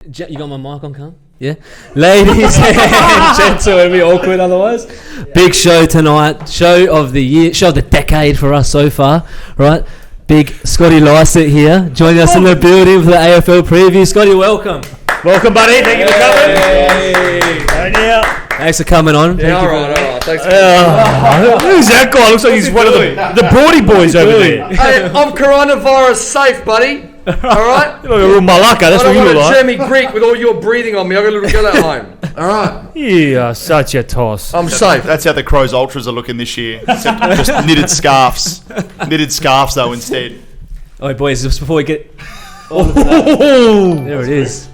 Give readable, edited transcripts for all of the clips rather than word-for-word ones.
You got my mic on, Carl? Yeah. Ladies and gentlemen, it'll be awkward otherwise. Big show tonight. Show of the year. Show of the decade for us so far. Right. Big Scotty Lycett here. Joining us in the building for the AFL preview. Scotty, welcome. Welcome, buddy. Thank you for coming. Thanks for coming on. Yeah, all right. Thanks. Who's that guy? Looks like he's one of the Brody boys over there. Hey, I'm coronavirus safe, buddy. All right? You look a real malacca. That's what you look I like. don't want to Greek with all your breathing on me. I got a little girl at home. All right? You are such a toss. I'm safe. That's how the Crows Ultras are looking this year. Except just knitted scarves. Knitted scarves, though, instead. All right, boys, just before we get... there it is.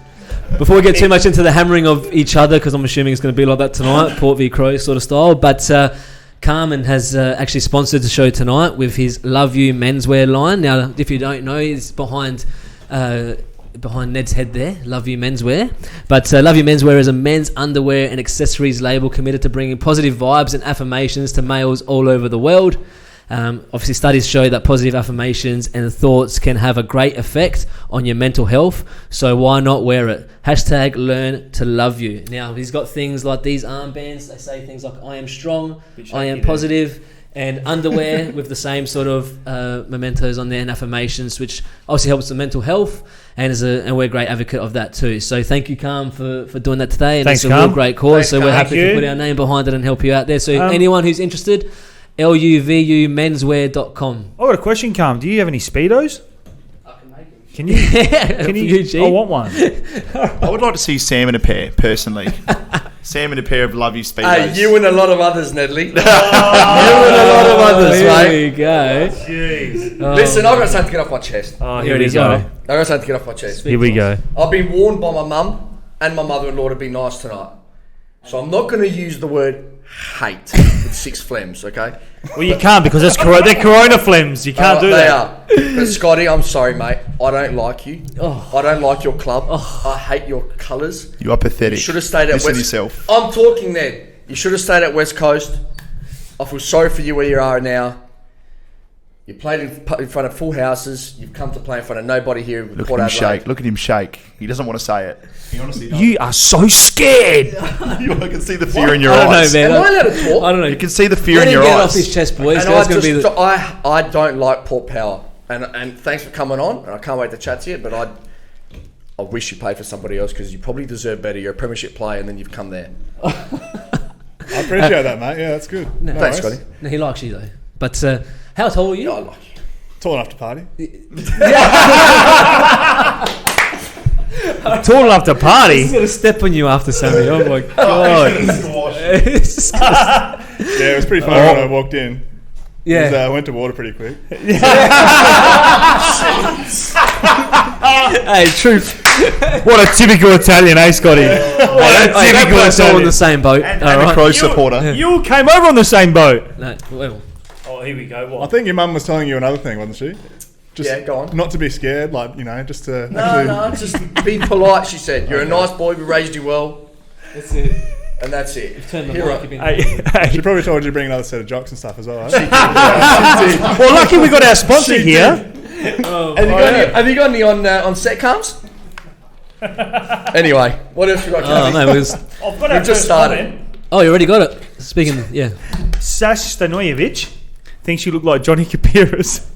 Before we get too much into the hammering of each other, because I'm assuming it's going to be like that tonight, Port v Crows sort of style, but Carmen has actually sponsored the show tonight with his Love You menswear line. Now, if you don't know, he's behind Ned's head there, Love You Menswear. But Love You Menswear is a men's underwear and accessories label committed to bringing positive vibes and affirmations to males all over the world. Obviously, studies show that positive affirmations and thoughts can have a great effect on your mental health. So why not wear it? # learn to love you. Now, he's got things like these armbands. They say things like, I am strong, I am positive, and underwear with the same sort of mementos on there and affirmations, which obviously helps the mental health. And we're a great advocate of that too. So thank you, Carm, for doing that today. And Thanks, it's a real great cause. Thanks, so we're Carm. happy to put our name behind it and help you out there. So anyone who's interested, LUVUmenswear.com. I've got a question, Carm. Do you have any Speedos? I can make it. Can you? I want one. I would like to see Sam in a pair, personally. Sam in a pair of Love You Speedos. Hey, you and a lot of others, Nedley. You and a lot of others, Here mate. we go. Jeez. Listen, I've got something to get off my chest. Oh, Here here it we is, go. Ollie. I've got something to get off my chest. Here we go. I've been warned by my mum and my mother-in-law to be nice tonight. So I'm not going to use the word hate with 6 phlegms, okay? Well, you can't because they're corona phlegms. You can't do They that. are. But Scotty, I'm sorry, mate. I don't like you. I don't like your club. I hate your colours. You are pathetic. You should have stayed at Listen West. yourself. I'm talking, Ned. You should have stayed at West Coast. I feel sorry for you where you are now. You played in front of full houses. You've come to play in front of nobody here. Look at him shake. Look at him shake. He doesn't want to say it. He honestly doesn't. You are so scared. I can see the fear in your I don't eyes. know, man. Am I allowed to talk? I don't know. You can see the fear Let in him your get it eyes. off his chest, boys. And That's gonna be the... I don't like Port Power. And thanks for coming on. And I can't wait to chat to you. But I wish you played for somebody else because you probably deserve better. You're a premiership player and then you've come there. I appreciate that, mate. Yeah, that's good. No Thanks, worries. Scotty. No, he likes you, though. But how tall are you? Yeah, I like you. Tall enough to party. Tall enough to party. He's going to step on you after Sammy. Oh, my God. It's disgusting. Yeah, it was pretty funny when I walked in. Yeah. I went to water pretty quick. Hey, truth. What a typical Italian, eh, Scotty? Hey, that puts us all in the same boat. And all a right? Crow supporter. You came over on the same boat. No, well, Oh, here we go. I think your mum was telling you another thing, wasn't she? Just Yeah, go on. Not to be scared, like, just to No, just be polite, she said. You're a nice boy, we raised you well. that's it. And that's it. Turn the You're mic right. a bit. She probably told you to bring another set of jocks and stuff as well, right? Well, lucky we got our sponsor She here. Have you got any on set cams? Anyway, what else we got? Oh, Kathy? no, it was... I've got We've just started. Oh, you already got it. Speaking, yeah. Sash Stanojevic thinks you look like Johnny Kapiras.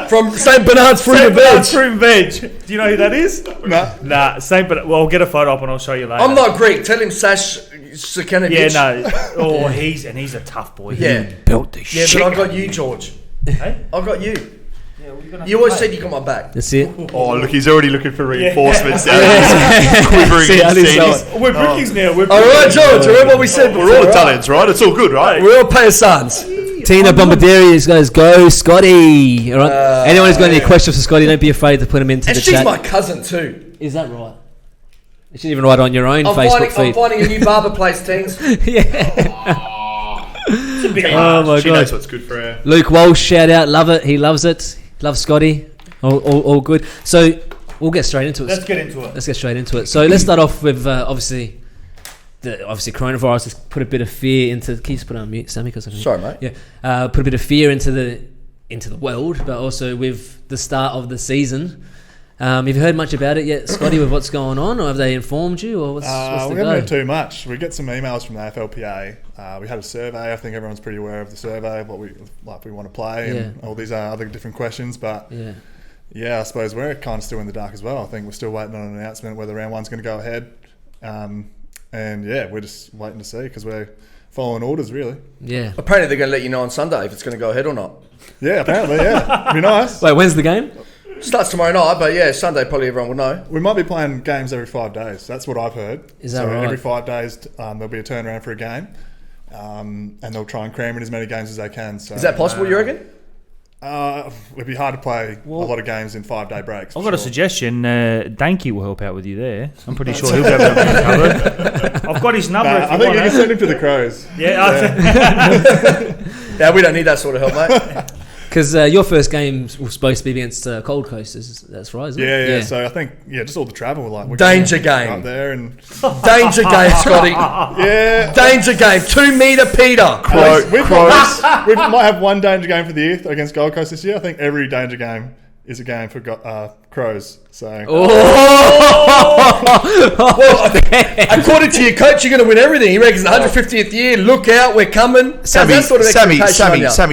From St. Bernard's Fruit and Bernard's Veg. Fruit and Veg. Do you know who that is? No. Nah, St. Bernard. Well, I'll get a photo up and I'll show you later. I'm not Greek. Tell him Sash Sakanovic. Yeah, no. Oh, he's a tough boy. Yeah. He built the Yeah, shit. but I got you, George. Hey? I got you. Yeah, well, you're gonna have You to always play. said you got my back. That's it. Oh, look, he's already looking for reinforcements. Yeah. Quivering See, I in didn't seats. sell We're Brickies now. We're All right, George. Remember what we said before? We're all right? Italians, right? It's all good, right? We're all paisans. Tina Bombarderi goes, go Scotty. All right. Anyone who's got any questions for Scotty, don't be afraid to put them into And the she's chat. my cousin too. Is that right? You should even write on your own I'm Facebook finding feed. a new barber place, teens. Yeah. Oh my she God. knows what's good for her. Luke Walsh, shout out, love it. He loves it. Loves Scotty. All good. So we'll get straight into it. Let's get into it. Let's get straight into it. So let's start off with obviously coronavirus has put a bit of fear into. Can you just put it on mute, Sammy? Sorry, mate. Yeah, put a bit of fear into the world, but also with the start of the season, Have you heard much about it yet, Scotty, with what's going on, or have they informed you, or what's the We go? haven't heard too much. We get some emails from the AFLPA. We had a survey. I think everyone's pretty aware of the survey, what we want to play, and all these other different questions. But I suppose we're kind of still in the dark as well. I think we're still waiting on an announcement whether round one's going to go ahead. We're just waiting to see because we're following orders, really. Yeah. Apparently they're going to let you know on Sunday if it's going to go ahead or not. Yeah, apparently, yeah. Be nice. Wait, when's the game? Starts tomorrow night, but Sunday probably everyone will know. We might be playing games every 5 days. That's what I've heard. Is that right? Every 5 days there'll be a turnaround for a game, and they'll try and cram in as many games as they can. So, is that possible, you reckon? It'd be hard to play a lot of games in 5-day breaks. I've got a suggestion. Danky will help out with you there. I'm pretty sure he'll be able to have it covered. I've got his number. I think you can send him to the Crows. Yeah, we don't need that sort of help, mate. Because your first game was supposed to be against Gold Coast. That's right, isn't it? Yeah. So I think just all the travel, we're danger game up there and danger game, Scotty. Yeah, danger game. 2 meter Peter. We might have one danger game for the youth against Gold Coast this year. I think every danger game is a game for Crows. So according to your coach, you're going to win everything. He reckons 150th year. Look out, we're coming. Sammy,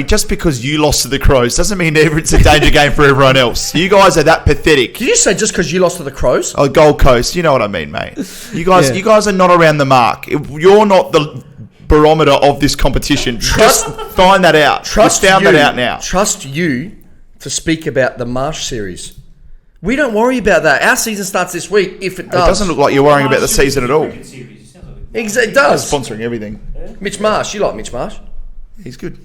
just because you lost to the Crows doesn't mean it's a danger game for everyone else. You guys are that pathetic. Did you say just because you lost to the Crows? Oh, Gold Coast, you know what I mean, mate. You guys are not around the mark. You're not the barometer of this competition. Just find that out. That out now. Trust you to speak about the Marsh series. We don't worry about that. Our season starts this week, if it does. It doesn't look like you're worrying about the season at all. It does. Sponsoring everything. Mitch Marsh. You like Mitch Marsh? He's good.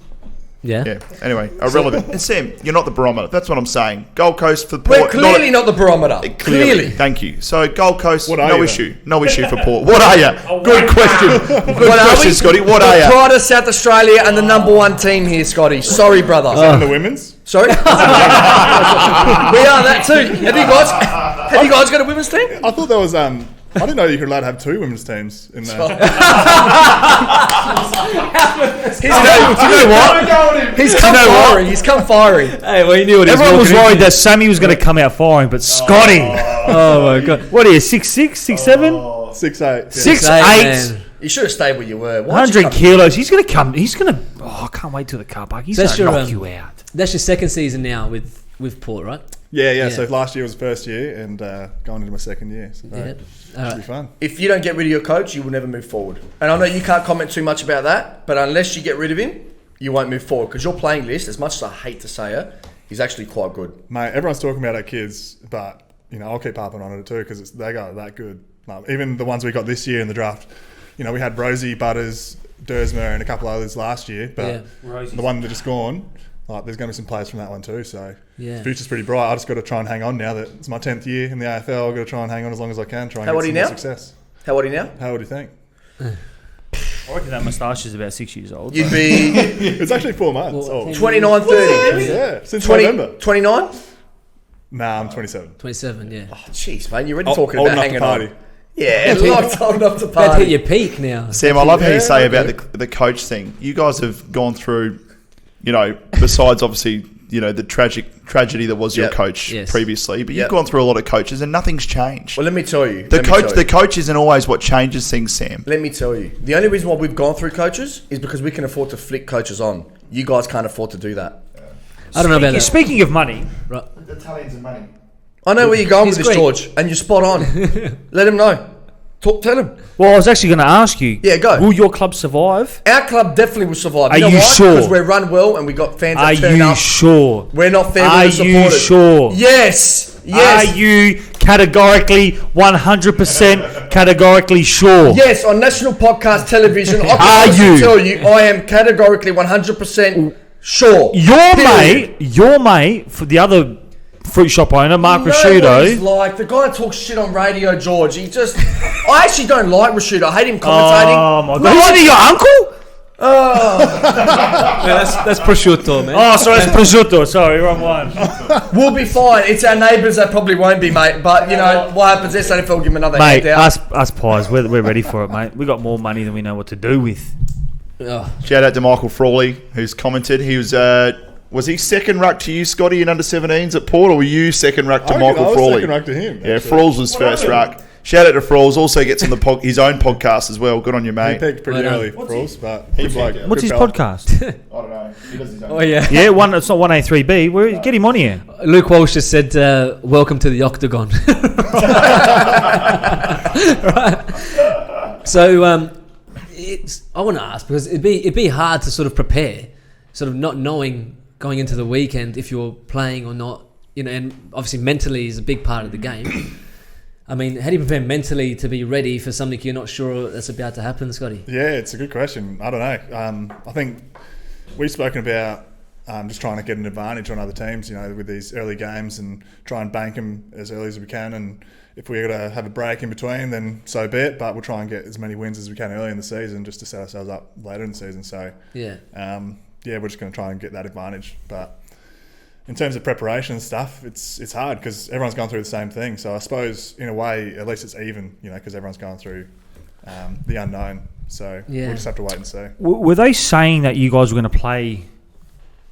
Yeah. Anyway, irrelevant. And Sam, you're not the barometer. That's what I'm saying. Gold Coast for Port. We're clearly not the barometer. Clearly. Thank you. So Gold Coast, no issue for Port. What are you? Good question. Good question, Scotty. What are you? Pride of South Australia and the number 1 team here, Scotty. Sorry, brother. Is that in the women's? Sorry? We are that too. Have you guys got a women's team? I thought there was I didn't know you could allowed to have 2 women's teams in there. He's come firing. Hey, well, you knew what he was Everyone was walking worried into. that Sammy was going to come out firing, but Scotty. Oh my god. What are you, 6'6", 6'7"? 6'8". 6'8". You should have stayed where you were. 100 kilos. He's going to come. Oh, I can't wait till the car park. He's going to knock you out. That's your second season now with Port, right? Yeah. So last year was the first year and going into my second year. So it should be fun. If you don't get rid of your coach, you will never move forward. And I know you can't comment too much about that, but unless you get rid of him, you won't move forward. Because your playing list, as much as I hate to say it, is actually quite good. Mate, everyone's talking about our kids, but I'll keep harping on it too because they go that good. Even the ones we got this year in the draft, we had Rosie, Butters, Dersmer and a couple others last year, but the one that just gone, there's going to be some players from that one too. So the future's pretty bright. I just got to try and hang on now that it's my 10th year in the AFL. I've got to try and hang on as long as I can. Try and How get old are you now? Success. How old are you now? How old do you think? I reckon that moustache is about 6 years old. You'd be It's actually 4 months old. 29, 30. Yeah, since November. 29? Nah, I'm 27. 27, yeah. Oh, jeez, man, you're already talking Old about enough to hanging party. on. Yeah, locked old enough to About to party. hit your peak now. Sam, I love how you say about the coach thing. You guys have gone through, besides obviously, the tragedy that was your coach previously, but you've gone through a lot of coaches and nothing's changed. Well, let me tell you. The coach isn't always what changes things, Sam. Let me tell you. The only reason why we've gone through coaches is because we can afford to flick coaches on. You guys can't afford to do that. I don't know about that. Speaking of money, Right. The Italians are money. I know where you're going with He's this, Greek. George, and you're spot on. Let him know. Tell him. well, I was actually going to ask you. Yeah, go. Will your club survive? Our club definitely will survive. Are know you why? sure? Because we're run well and we got fans Are that turn you up. sure? We're not fair Are with the you supporters. sure? Yes. Are you categorically 100% categorically sure? Yes, on national podcast television, I can Are honestly you? tell you I am categorically 100% sure. Your mate for the other fruit shop owner, Mark You know what he's Rashudo. like the guy that talks shit on radio, George. I actually don't like Rashudo. I hate him commentating. Oh my god! Isn't he your uncle? That's prosciutto, man. Oh, sorry, it's prosciutto. Sorry, wrong one. We'll be fine. It's our neighbours that probably won't be, mate. But what happens? SANFL will give him another Mate, handout. us pies, we're ready for it, mate. We got more money than we know what to do with. Oh, Shout out to Michael Frawley, who's commented. He was Was he second ruck to you, Scotty, in under-17s at Port, or were you second ruck to Michael Frawley? Second ruck to him. Yeah, Frawls was first ruck. Shout out to Frawls. Also gets on the his own podcast as well. Good on you, mate. He peaked pretty early, Frawls, but what's his podcast? I don't know. He does his own. Oh yeah, Yeah, it's not 1A3B. Get him on here. Luke Walsh just said, "Welcome to the Octagon." Right. So I want to ask, because it'd be hard to sort of prepare, sort of not knowing going into the weekend if you're playing or not, and obviously mentally is a big part of the game. I mean, how do you prepare mentally to be ready for something you're not sure that's about to happen, Scotty? Yeah, it's a good question. I don't know. I think we've spoken about just trying to get an advantage on other teams, with these early games, and try and bank them as early as we can. And if we're going to have a break in between, then so be it. But we'll try and get as many wins as we can early in the season, just to set ourselves up later in the season. So we're just going to try and get that advantage. But in terms of preparation and stuff, it's hard because everyone's gone through the same thing. So I suppose in a way, at least it's even, because everyone's going through the unknown. So we'll just have to wait and see. Were they saying that you guys were going to play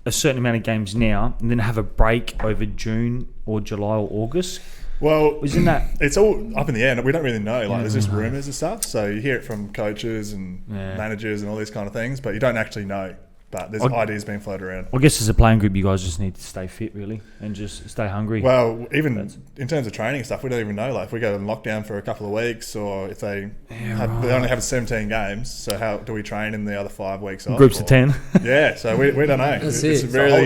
a certain amount of games now and then have a break over June or July or August? Well, isn't that? It's all up in the air. We don't really know. There's just rumours and stuff. So you hear it from coaches and managers and all these kind of things, but you don't actually know. But there's ideas being floated around. I guess as a playing group, you guys just need to stay fit, really, and just stay hungry. Well, even in terms of training and stuff, we don't even know. If we go in lockdown for a couple of weeks, or if they only have 17 games, so how do we train in the other 5 weeks off? Groups of 10. Yeah, so we don't know. It's really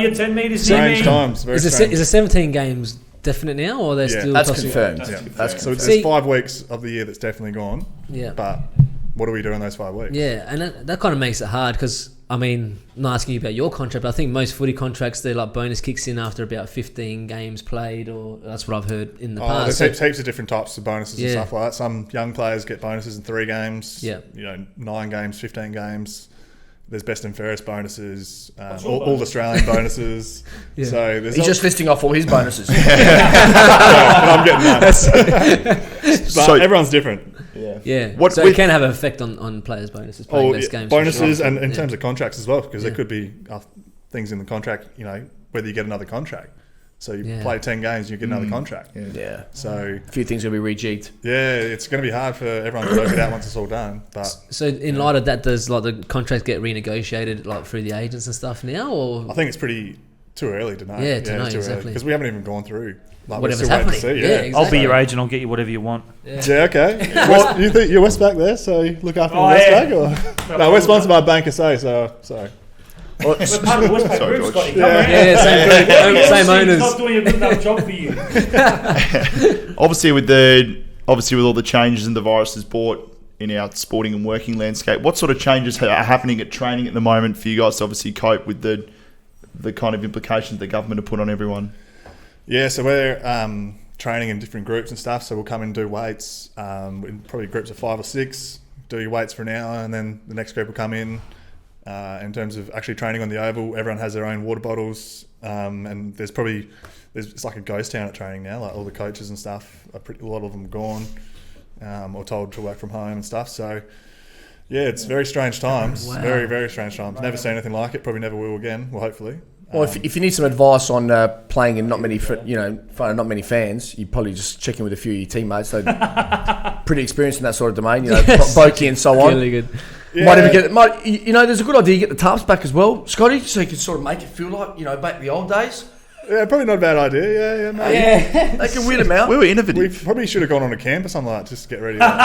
you're 10 metres strange times. Very strange. Is it 17 games definite now, or they're still? That's confirmed. Yeah. That's so there's 5 weeks of the year that's definitely gone. Yeah, but what do we do in those 5 weeks? Yeah, and that kind of makes it hard because, I mean, I'm not asking you about your contract, but I think most footy contracts, their bonus kicks in after about 15 games played, or that's what I've heard in the past. There's heaps of different types of bonuses and stuff like that. Some young players get bonuses in 3 games. Yeah. 9 games, 15 games. There's best and fairest bonuses, all Australian bonuses. Yeah. So he's just listing off all his bonuses. I'm getting that. But everyone's different. Yeah. So it can have an effect on players' bonuses, playing less games. Bonuses and in terms of contracts as well, because there could be things in the contract, whether you get another contract. So you play 10 games, you get another contract. Yeah. So a few things are going to be rejigged. Yeah, it's going to be hard for everyone to work it out once it's all done. But so in light of that, does the contracts get renegotiated through the agents and stuff now, or? I think it's pretty too early to know. Yeah, to know exactly, because we haven't even gone through whatever's happening. See, exactly. I'll be your agent. I'll get you whatever you want. Yeah, okay. You think you're Westpac there, so you look after Westpac, or no? We're sponsored by Bank SA, so sorry. We're part of the Westpac group, Scotty. Same owners. Not doing a good enough job for you. Obviously, with all the changes and the viruses brought in our sporting and working landscape, what sort of changes are happening at training at the moment for you guys to obviously cope with the kind of implications the government have put on everyone? Yeah, so we're training in different groups and stuff. So we'll come and do weights in probably groups of 5 or 6. Do your weights for an hour, and then the next group will come in. In terms of actually training on the oval, everyone has their own water bottles, and it's like a ghost town at training now. Like all the coaches and stuff, a lot of them are gone or told to work from home and stuff. So yeah, it's very strange times. Wow. Very, very strange times. Never seen anything like it. Probably never will again. Well, hopefully. Well, if you need some advice on playing in not many, front of not many fans, you probably just check in with a few of your teammates. They're pretty experienced in that sort of domain, Boki and so on. Really good. Yeah. There's a good idea to get the tarps back as well, Scotty, so you can sort of make it feel like, back in the old days. Yeah, probably not a bad idea. Yeah, maybe. Yeah. They can wheel them out. We were innovative. We probably should have gone on a camp or something like that just to get ready. I've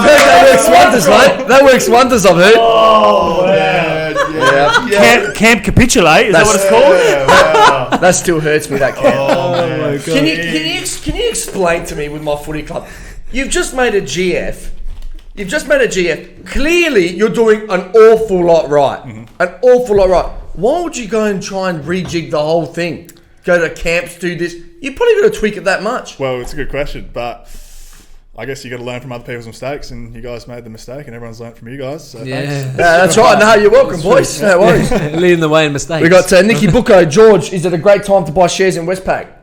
heard that works wonders, mate. That works wonders, I've heard. Oh, yeah. Camp Capitulate, is that what it's called? Wow. That still hurts me, that camp. Oh, my God. Can you explain to me with my footy club? You've just made a GF. Clearly, you're doing an awful lot right. Mm-hmm. An awful lot right. Why would you go and try and rejig the whole thing? Go to camps, do this. You probably got to tweak it that much. Well, it's a good question, but I guess you got to learn from other people's mistakes, and you guys made the mistake, and everyone's learned from you guys. So thanks. That's right. No, you're welcome, boys. No worries. Leading the way in mistakes. We got Nicky Bucco. George, is it a great time to buy shares in Westpac?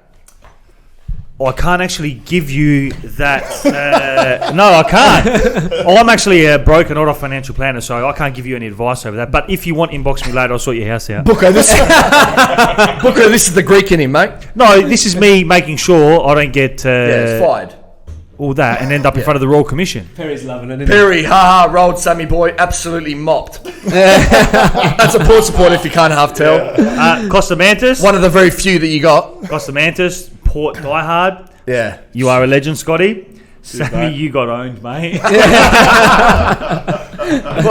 I can't actually give you that. No, I can't. I'm actually a broker, not a financial planner, so I can't give you any advice over that. But if you want, inbox me later. I'll sort your house out. Booker, this is the Greek in him, mate. No, this is me making sure I don't get it's fired. All that and end up in front of the Royal Commission. Perry's loving it. Perry, rolled Sammy boy, absolutely mopped. That's a Port support if you can't half tell. Costa Mantis. One of the very few that you got. Costa Mantis. Port diehard. Yeah. You are a legend, Scotty. Sammy, you got owned, mate. Well,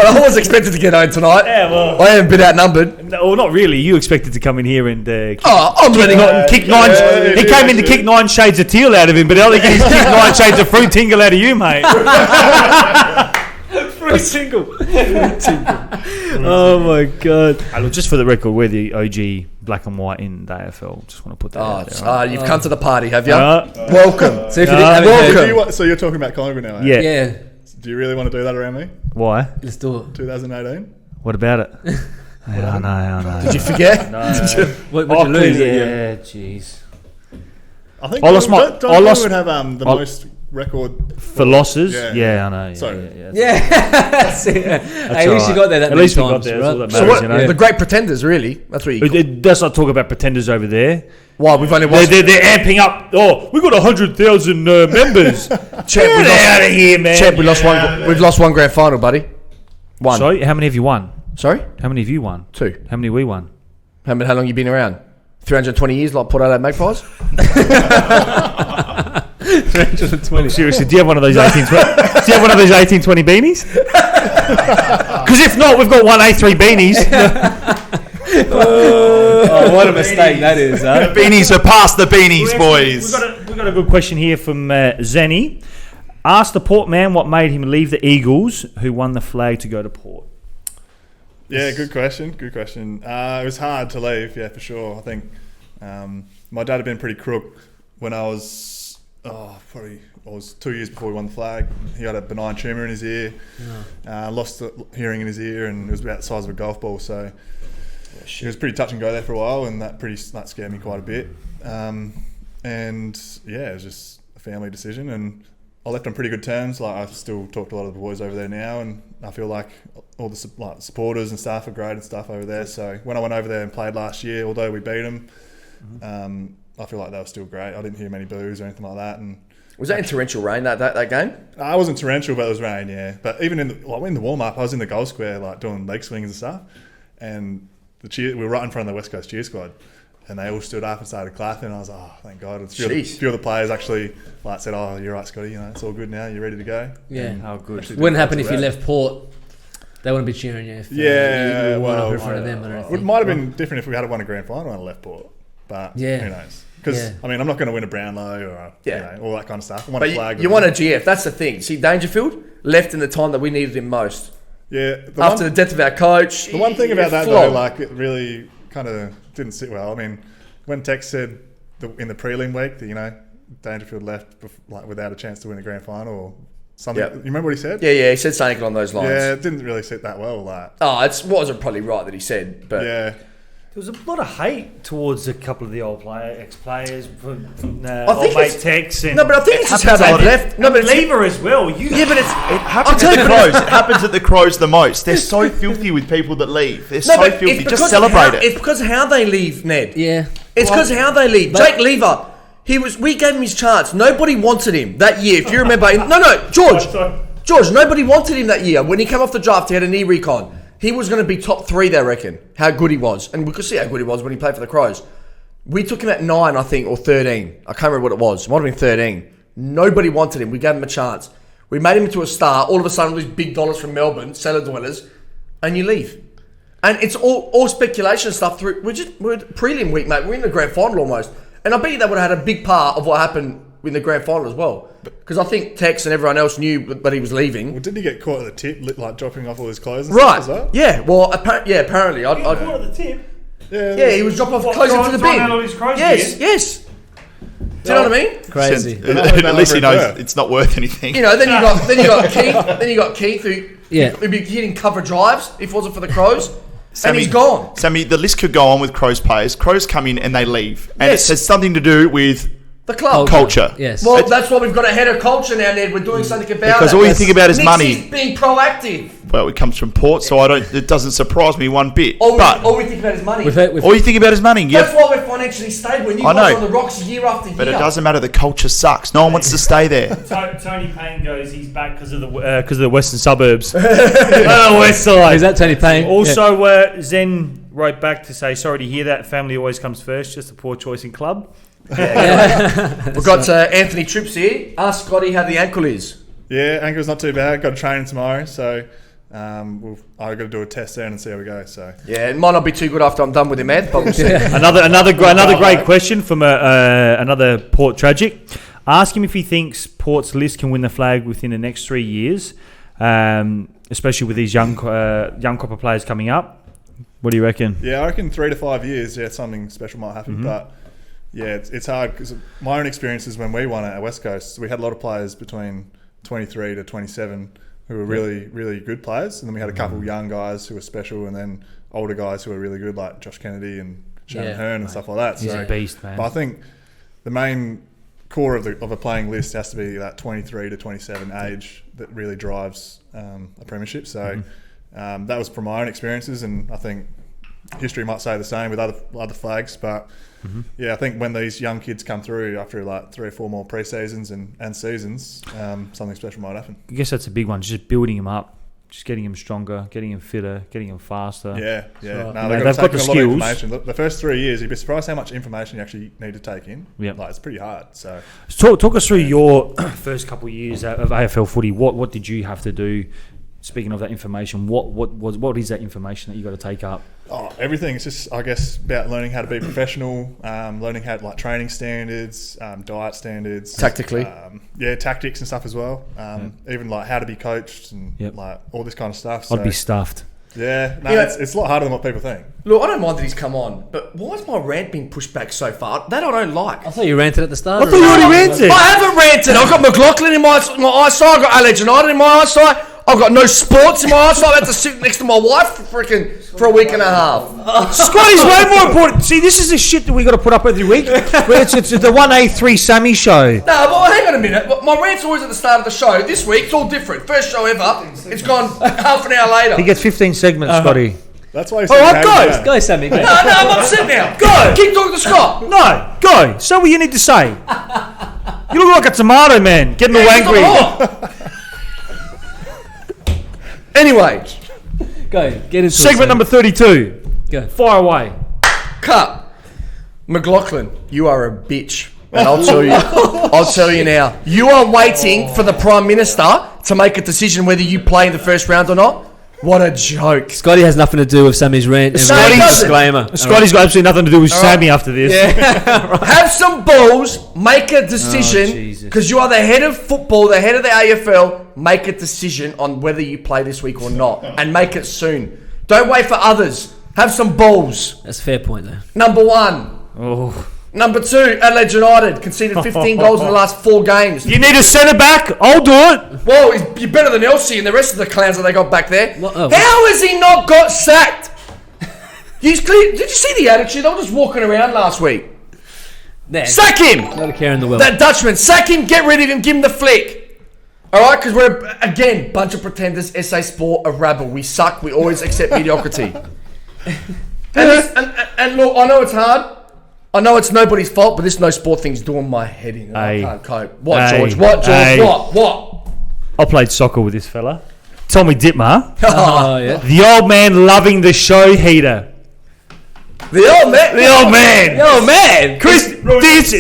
I was expected to get owned tonight. Yeah, well. I am a bit outnumbered. No, well, not really. You expected to come in here and kick I'm letting on. Kick nine. He came in to kick 9 shades of teal out of him, but I think he's kicked 9 shades of fruit tingle out of you, mate. Fruit tingle. Oh my god. Look, just for the record, we're the OG black and white in the AFL. Just want to put that out there. Right? You've come to the party, have you? Welcome. So if you didn't welcome. So you're talking about Collingwood now, eh? Yeah. Do you really want to do that around me? Why? Let's do it. 2018? What about it? I know. Did you forget? No. What did you lose? Yeah, jeez. I think I lost Collingwood would have the most record for losses. Yeah. I know. Sorry. Yeah. That's it. At least you got there that At many least we got times, there. right? That's all that So matters, you know. the great pretenders, really. That's what you call Let's not talk about pretenders over there. Why? We've only They're amping up. Oh, we got 100,000 members. Get out of here, man. Champ, we've lost one grand final, buddy. One. Sorry, how many have you won? Sorry? How many have you won? 2. How many we won? How long you been around? 320 years, like Port Adelaide Magpies? 320. Seriously, do you have one of those 1820 beanies? Because if not, we've got one A3 beanies. Oh, what a mistake that is, huh? The beanies are past the beanies, boys. We've got a good question here from Zenny. Ask the Port man what made him leave the Eagles, who won the flag, to go to Port. Yeah, good question. It was hard to leave, yeah, for sure. I think my dad had been pretty crook when I was, I was 2 years before we won the flag. He had a benign tumour in his ear, lost the hearing in his ear, and it was about the size of a golf ball. So it was pretty touch and go there for a while, and that scared me quite a bit. And yeah, it was just a family decision, and I left on pretty good terms. Like, I still talk to a lot of the boys over there now, and I feel like all the supporters and staff are great and stuff over there. So when I went over there and played last year, although we beat them, I feel like they were still great. I didn't hear many boos or anything like that. And Was that in torrential rain, that game? I wasn't torrential, but it was rain, yeah. But even in the warm-up, I was in the goal square, like doing leg swings and stuff, and we were right in front of the West Coast cheer squad. And they all stood up and started clapping. And I was like, oh, thank God. A few of the players actually said, oh, you're right, Scotty. It's all good now. You're ready to go. Yeah. How good. Wouldn't happen if you left Port. They wouldn't be cheering you if you went up in front of them. It might have been different if we had won a grand final and left Port. But who knows? Because, I'm not going to win a Brownlow or all that kind of stuff. I want a flag. You want a GF. That's the thing. See, Dangerfield left in the time that we needed him most. Yeah. After the death of our coach. The one thing about that, though, it really kind of didn't sit well. I mean, when Tex said in the prelim week that, Dangerfield left without a chance to win a grand final or something. You remember what he said? Yeah, he said something along those lines. Yeah, it didn't really sit that well. It wasn't probably right that he said, but yeah. There was a lot of hate towards a couple of the ex-players from old mate Tex. No, but I think it's just how they left. No, but Lever as well. It happens at the Crows. It happens at the Crows the most. They're so filthy with people that leave. They're so filthy. Just celebrate it. It's because of how they leave, Ned. Yeah. It's because of how they leave. Jake Lever, we gave him his chance. Nobody wanted him that year. If you remember, George, nobody wanted him that year. When he came off the draft, he had a knee recon. He was going to be top 3, they reckon, how good he was. And we could see how good he was when he played for the Crows. We took him at 9, I think, or 13. I can't remember what it was. It might have been 13. Nobody wanted him. We gave him a chance. We made him into a star. All of a sudden, all these big dollars from Melbourne, cellar dwellers, and you leave. And it's all speculation stuff. We're prelim week, mate. We're in the grand final almost. And I bet you that would have had a big part of what happened in the grand final as well. Because I think Tex and everyone else knew that he was leaving. Well, didn't he get caught at the tip, dropping off all his clothes and stuff as well? Yeah, well, apparently. He was caught at the tip? Yeah, he was dropping off clothes into the bin. Yes. Do you know what I mean? Crazy. At least he knows it's not worth anything. Then you got Keith, who'd be hitting cover drives if it wasn't for the Crows. And he's gone. Sammy, the list could go on with Crows players. Crows come in and they leave. And it has something to do with The club. Culture. Yes. Well, that's why we've got a head of culture now, Ned. We're doing something about it. Because all you think about is Nixie's money. being proactive. Well, it comes from Port, so it doesn't surprise me one bit. All we think about is money. All you think about is money. That's why we're financially stable. And you guys on the rocks year after year. But it doesn't matter. The culture sucks. No one wants to stay there. Tony Payne goes, he's back because of the western suburbs. The west side. Is that Tony Payne? Also, Zen wrote back to say, sorry to hear that. Family always comes first. Just a poor choice in club. We've got Anthony Trips here. Ask Scotty how the ankle is. Yeah, ankle's not too bad. Got to train tomorrow, so I've got to do a test there and see how we go. So yeah, it might not be too good after I'm done with him, Ed, but we'll see. another great question from another Port tragic. Ask him if he thinks Port's list can win the flag within the next 3 years, especially with these young crop of players coming up. What do you reckon? Yeah, I reckon 3 to 5 years. Yeah, something special might happen, but. Yeah, it's hard because my own experiences when we won it at West Coast, we had a lot of players between 23 to 27 who were really, really good players. And then we had a couple of young guys who were special and then older guys who were really good like Josh Kennedy and Shannon Hearn and stuff like that. He's a beast, man. But I think the main core of a playing list has to be that 23 to 27 age that really drives a premiership. So that was from my own experiences, and I think history might say the same with other flags, but yeah, I think when these young kids come through after like 3 or 4 more pre-seasons and seasons, something special might happen. I guess that's a big one, just building them up, just getting them stronger, getting them fitter, getting them faster. Yeah. So, No, they've got the skills. The first 3 years, you'd be surprised how much information you actually need to take in. Yep. Like, it's pretty hard. So talk us through your first couple of years of AFL footy. What did you have to do? Speaking of that information, what is that information that you got to take up? Oh, everything. It's just, I guess, about learning how to be professional, learning how to, like, training standards, diet standards, tactically, tactics and stuff as well. Even like how to be coached and like all this kind of stuff. I'd be stuffed. Yeah, no, it's a lot harder than what people think. Look, I don't mind that he's come on, but why is my rant being pushed back so far? That I don't like. I thought you ranted at the start. I thought you already ranted. I haven't ranted. I've got McLaughlin in my eyesight. I've got Alex United in my eyesight. I've got no sports in my eyesight. I had to sit next to my wife for a week and a half. Scotty's way more important. See, this is the shit that we got to put up every week. It's the 1A3 Sammy show. No, but hang on a minute. My rant's always at the start of the show. This week, it's all different. First show ever. It's gone half an hour later. He gets 15 segments, Scotty. That's why. Go, Sammy. Go. No, I'm upset now. Go. Keep talking to Scott. No, go. Say what you need to say. You look like a tomato, man. Getting all angry. Anyway, go. Get into segment number 32. Go. Fire away. Cut. McLaughlin, you are a bitch. And I'll tell you now. You are waiting for the Prime Minister to make a decision whether you play in the first round or not. What a joke. Scotty has nothing to do with Sammy's rant. Scotty's disclaimer. Scotty's got absolutely nothing to do with Sammy after this. Yeah. Right. Have some balls. Make a decision. Because you are the head of football, the head of the AFL. Make a decision on whether you play this week or not. And make it soon. Don't wait for others. Have some balls. That's a fair point, though. Number 1. Number 2, Adelaide United conceded 15 goals in the last 4 games. You need a centre back? I'll do it. Well, you're better than Elsie and the rest of the clowns that they got back there. How has he not got sacked? Did you see the attitude? They were just walking around last week. Sack him! Not a care in the world. That Dutchman, sack him, get rid of him, give him the flick. Alright, because we're, again, bunch of pretenders, SA Sport, a rabble. We suck, we always accept mediocrity. And look, I know it's hard. I know it's nobody's fault, but this no sport thing's doing my head in. I can't cope. What, George? What? I played soccer with this fella. Tommy Dittmar. Oh, yeah. The old man loving the show heater. The old man. Chris,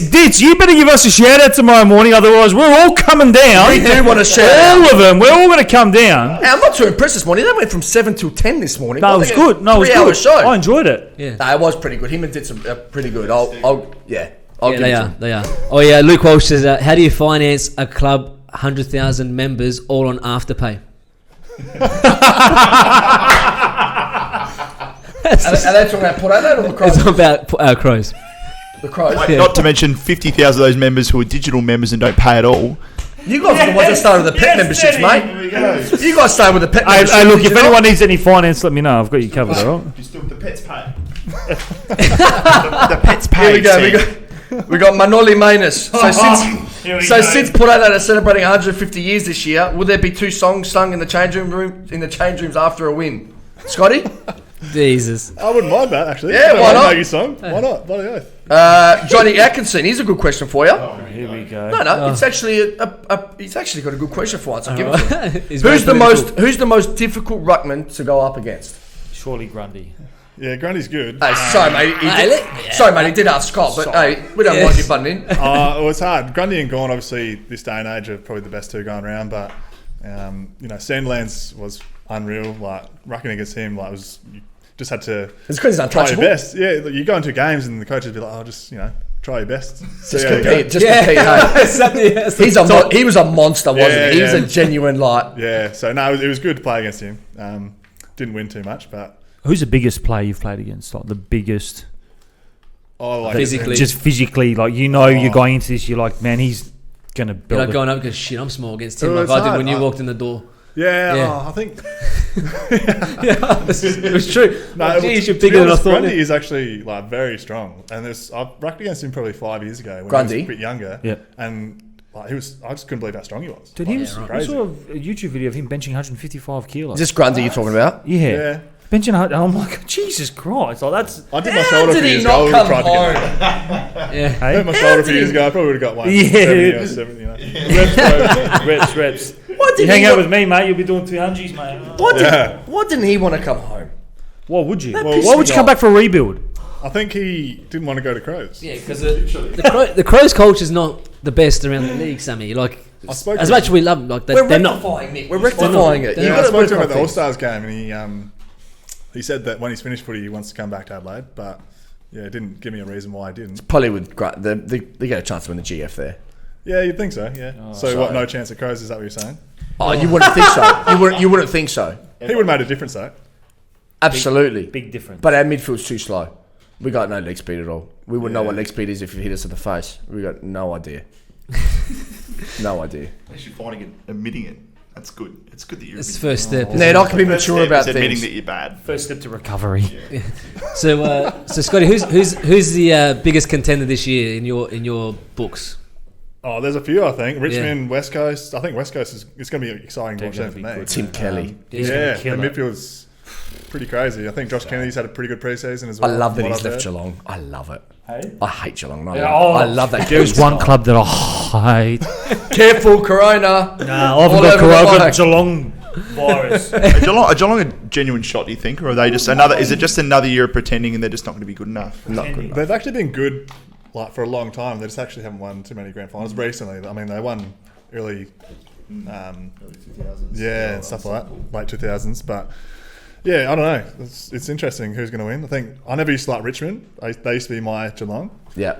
Ditch, you better give us a shout out tomorrow morning, otherwise we're all coming down. We do want to shout all out. of them. We're all going to come down. Hey, I'm not too impressed this morning. They went from 7 till 10 this morning. No, it was good. No, it was good. Show. I enjoyed it. Yeah. No, it was pretty good. Him and did some pretty good. I'll give it to him. They are. Oh, yeah. Luke Walsh says, how do you finance a club 100,000 members all on Afterpay? Are they talking about Port Adelaide or the Crows? It's about Crows. The Crows. Yeah. Not to mention 50,000 of those members who are digital members and don't pay at all. You guys are the ones that started with the pet memberships, mate. You guys started with the pet memberships. Hey, look, if anyone needs any finance, let me know. I've got you covered, all right? The pets pay. The pets pay. Here we go. We got Manoli Manus. So since Port Adelaide are celebrating 150 years this year, will there be 2 songs sung in the change rooms after a win? Scotty? Jesus. I wouldn't mind that, actually. Yeah, why not? Maggie song. Why not? Bloody oath. Johnny Atkinson, here's a good question for you. Here we go. No, it's actually he's actually got a good question for us. I'll give it to him. He's Who's the most difficult ruckman to go up against? Surely Grundy. Yeah, Grundy's good. Hey, sorry, mate. He did ask Scott, but hey, we don't mind you butting in. Well, it's hard. Grundy and Gawn, obviously, this day and age are probably the best 2 going around. But Sandlands was unreal. Like rucking against him, like was you just had to. It's because he's try your untouchable. best. Yeah, you go into games and the coach would be like, "Oh, just try your best." Just compete. Hey. He was a monster, wasn't he? He was a genuine like. Yeah. So no, it was good to play against him. Didn't win too much, but. Who's the biggest player you've played against? Like the biggest, physically, just physically. Like you're going into this, you're like, man, he's gonna build. You're not going up because shit, I'm small against him. Oh, Like I did when you walked in the door. Yeah. I think. It was true. No, geez, you're bigger than I thought. Grundy is actually like very strong, and I've rucked against him probably 5 years ago when he was a bit younger. Yeah, and like I just couldn't believe how strong he was. Dude, I saw a YouTube video of him benching 155 kilos. Is this Grundy you're talking about? Yeah. Benching 100, I'm like, Jesus Christ! Like that's. I did my shoulder a few years ago. Not come home. Yeah, I did my shoulder a few years ago. I probably would have got one. Yeah, 70 or 70. reps. You hang out with me, mate. You'll be doing 200s, mate. Why didn't he want to come home? Why would you? Why would you come back for a rebuild? I think he didn't want to go to Crows. Yeah, because the Crows culture is not the best around the league, Sammy. Like, as much as we love them, like they're not. We're rectifying it. I spoke to him at the All-Stars game, and he said that when he's finished footy, he wants to come back to Adelaide, but didn't give me a reason why he didn't. Probably with they get a chance to win the GF there. Yeah, you'd think so. Yeah. So what? No chance at Crows? Is that what you're saying? Oh, you wouldn't think so. You wouldn't think so. He would have made a difference though. Absolutely, big difference. But our midfield's too slow. We got no leg speed at all. We wouldn't know what leg speed is if you hit us in the face. We got no idea. No idea. Unless you're finding it, admitting it. That's good. It's good that you're. It's the first step. They're not going to be mature about things. Admitting that you're bad. First step to recovery. Yeah. So Scotty, who's the biggest contender this year in your books? Oh, there's a few, I think. Richmond, West Coast. I think West Coast is going to be exciting to watch them for me. Tim Kelly. The midfield's pretty crazy. I think Josh Kennedy's had a pretty good preseason as well. I love that he's left Geelong. I love it. Hey? I hate Geelong. I love that. There's one club that I hate. Careful, Corona. Nah, I've got Corona. I've got Geelong virus. Are Geelong a genuine shot, do you think? Or are they just another... Is it just another year of pretending and they're just not going to be good enough? Not good enough. They've actually been good for a long time. They just actually haven't won too many grand finals recently. I mean, they won early 2000s. Yeah, and stuff like that. Late 2000s. But... yeah, I don't know. It's interesting who's going to win. I think I never used to like Richmond. They used to be my Geelong. Yeah.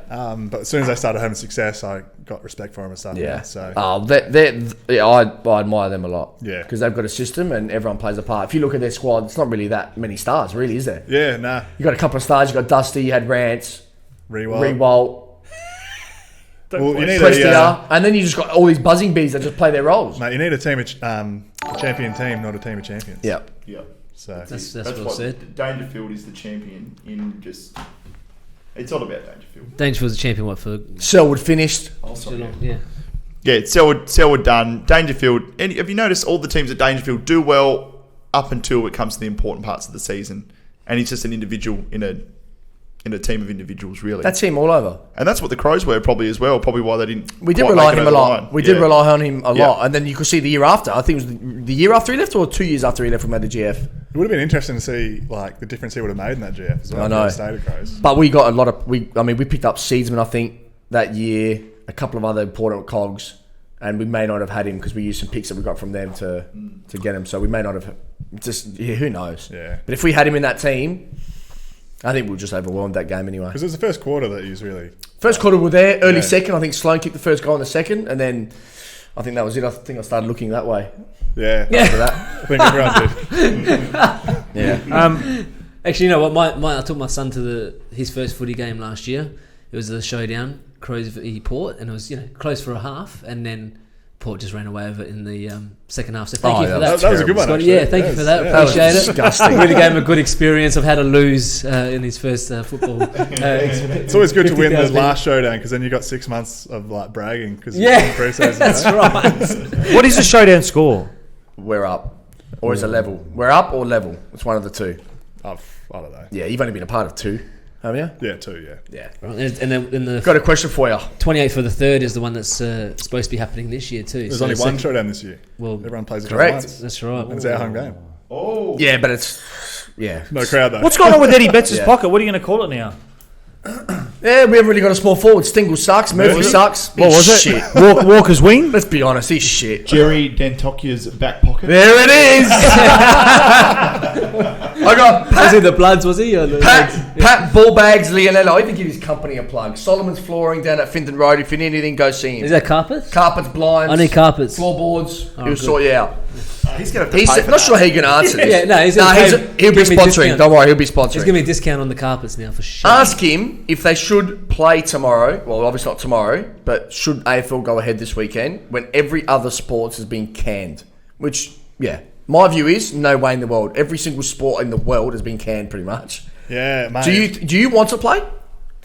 But as soon as they started having success, I got respect for them and stuff. Yeah. So. I admire them a lot. Yeah. Because they've got a system and everyone plays a part. If you look at their squad, it's not really that many stars, really, is there? Yeah, nah. You got a couple of stars. You got Dusty. You had Rants, Rewalt. Well, you need Prestia, and then you just got all these buzzing bees that just play their roles. Mate, you need a team of a champion team, not a team of champions. Yeah. Yeah. So that's what said. Dangerfield is the champion in just... It's all about Dangerfield. Dangerfield's the champion, for... Selwood finished. Also, yeah. Yeah, Selwood done. Dangerfield... And have you noticed all the teams at Dangerfield do well up until it comes to the important parts of the season? And he's just an individual in a team of individuals, really. That's him all over. And that's what the Crows were probably as well. Probably why they didn't... We did rely on him a lot. We did rely on him a lot. And then you could see the year after. I think it was the year after he left or 2 years after he left we made the GF. It would have been interesting to see the difference he would have made in that GF as well. I know. State Crows. But we got a lot of... we picked up Seedsman, I think, that year. A couple of other important cogs. And we may not have had him because we used some picks that we got from them to get him. So we may not have... who knows? Yeah. But if we had him in that team... I think we'll just overwhelmed that game anyway. Because it was the first quarter that he was really... First quarter we were there, early second. I think Sloan kicked the first goal in the second, and then I think that was it. I think I started looking that way. Yeah. After that. I think everyone did. Yeah. Actually, you know what? I took my son to his first footy game last year. It was the showdown, Crows v Port, and it was close for a half, and then Port just ran away with it in the second half. So thank you for that. That was a good one. Scott, yeah, thank you for that. Appreciate it. Disgusting. Really gave him a good experience of how to lose in his first football. It's always good to win the last showdown because then you got 6 months of like bragging. Cause that's right. What is the showdown score? We're up. Or is it level? We're up or level? It's one of the two. I don't know. Yeah, you've only been a part of 2, haven't you? Yeah, 2, yeah. Right. And then the Got a question for you. 28th for the third is the one that's supposed to be happening this year too. There's only one showdown this year. Well, everyone plays it correct. once. That's right. And it's our home game. Oh. Yeah, but it's... Yeah. No crowd though. What's going on with Eddie Betts' pocket? What are you going to call it now? Yeah, we haven't really got a small forward. Stingle sucks. Murphy sucks. What was it? Shit. Walker's wing? Let's be honest, he's shit. Jerry Dantokia's back pocket. There it is. I got Was he the Bloods? Was he? Or the Pat Ballbags Leonello. I even give his company a plug. Solomon's Flooring down at Finton Road. If you need anything, go see him. Is that carpets? Carpets, blinds. I need carpets. Floorboards. He'll good. sort you out. He's going to He's not sure how you're going to answer this. Yeah, no, he'll be sponsoring. Don't worry, he'll be sponsoring. He's giving me a discount on the carpets now for sure. Ask him if they should play tomorrow. Well, obviously not tomorrow, but should AFL go ahead this weekend when every other sports has been canned? Which, yeah, my view is no way in the world. Every single sport in the world has been canned pretty much. Yeah, mate. Do you want to play?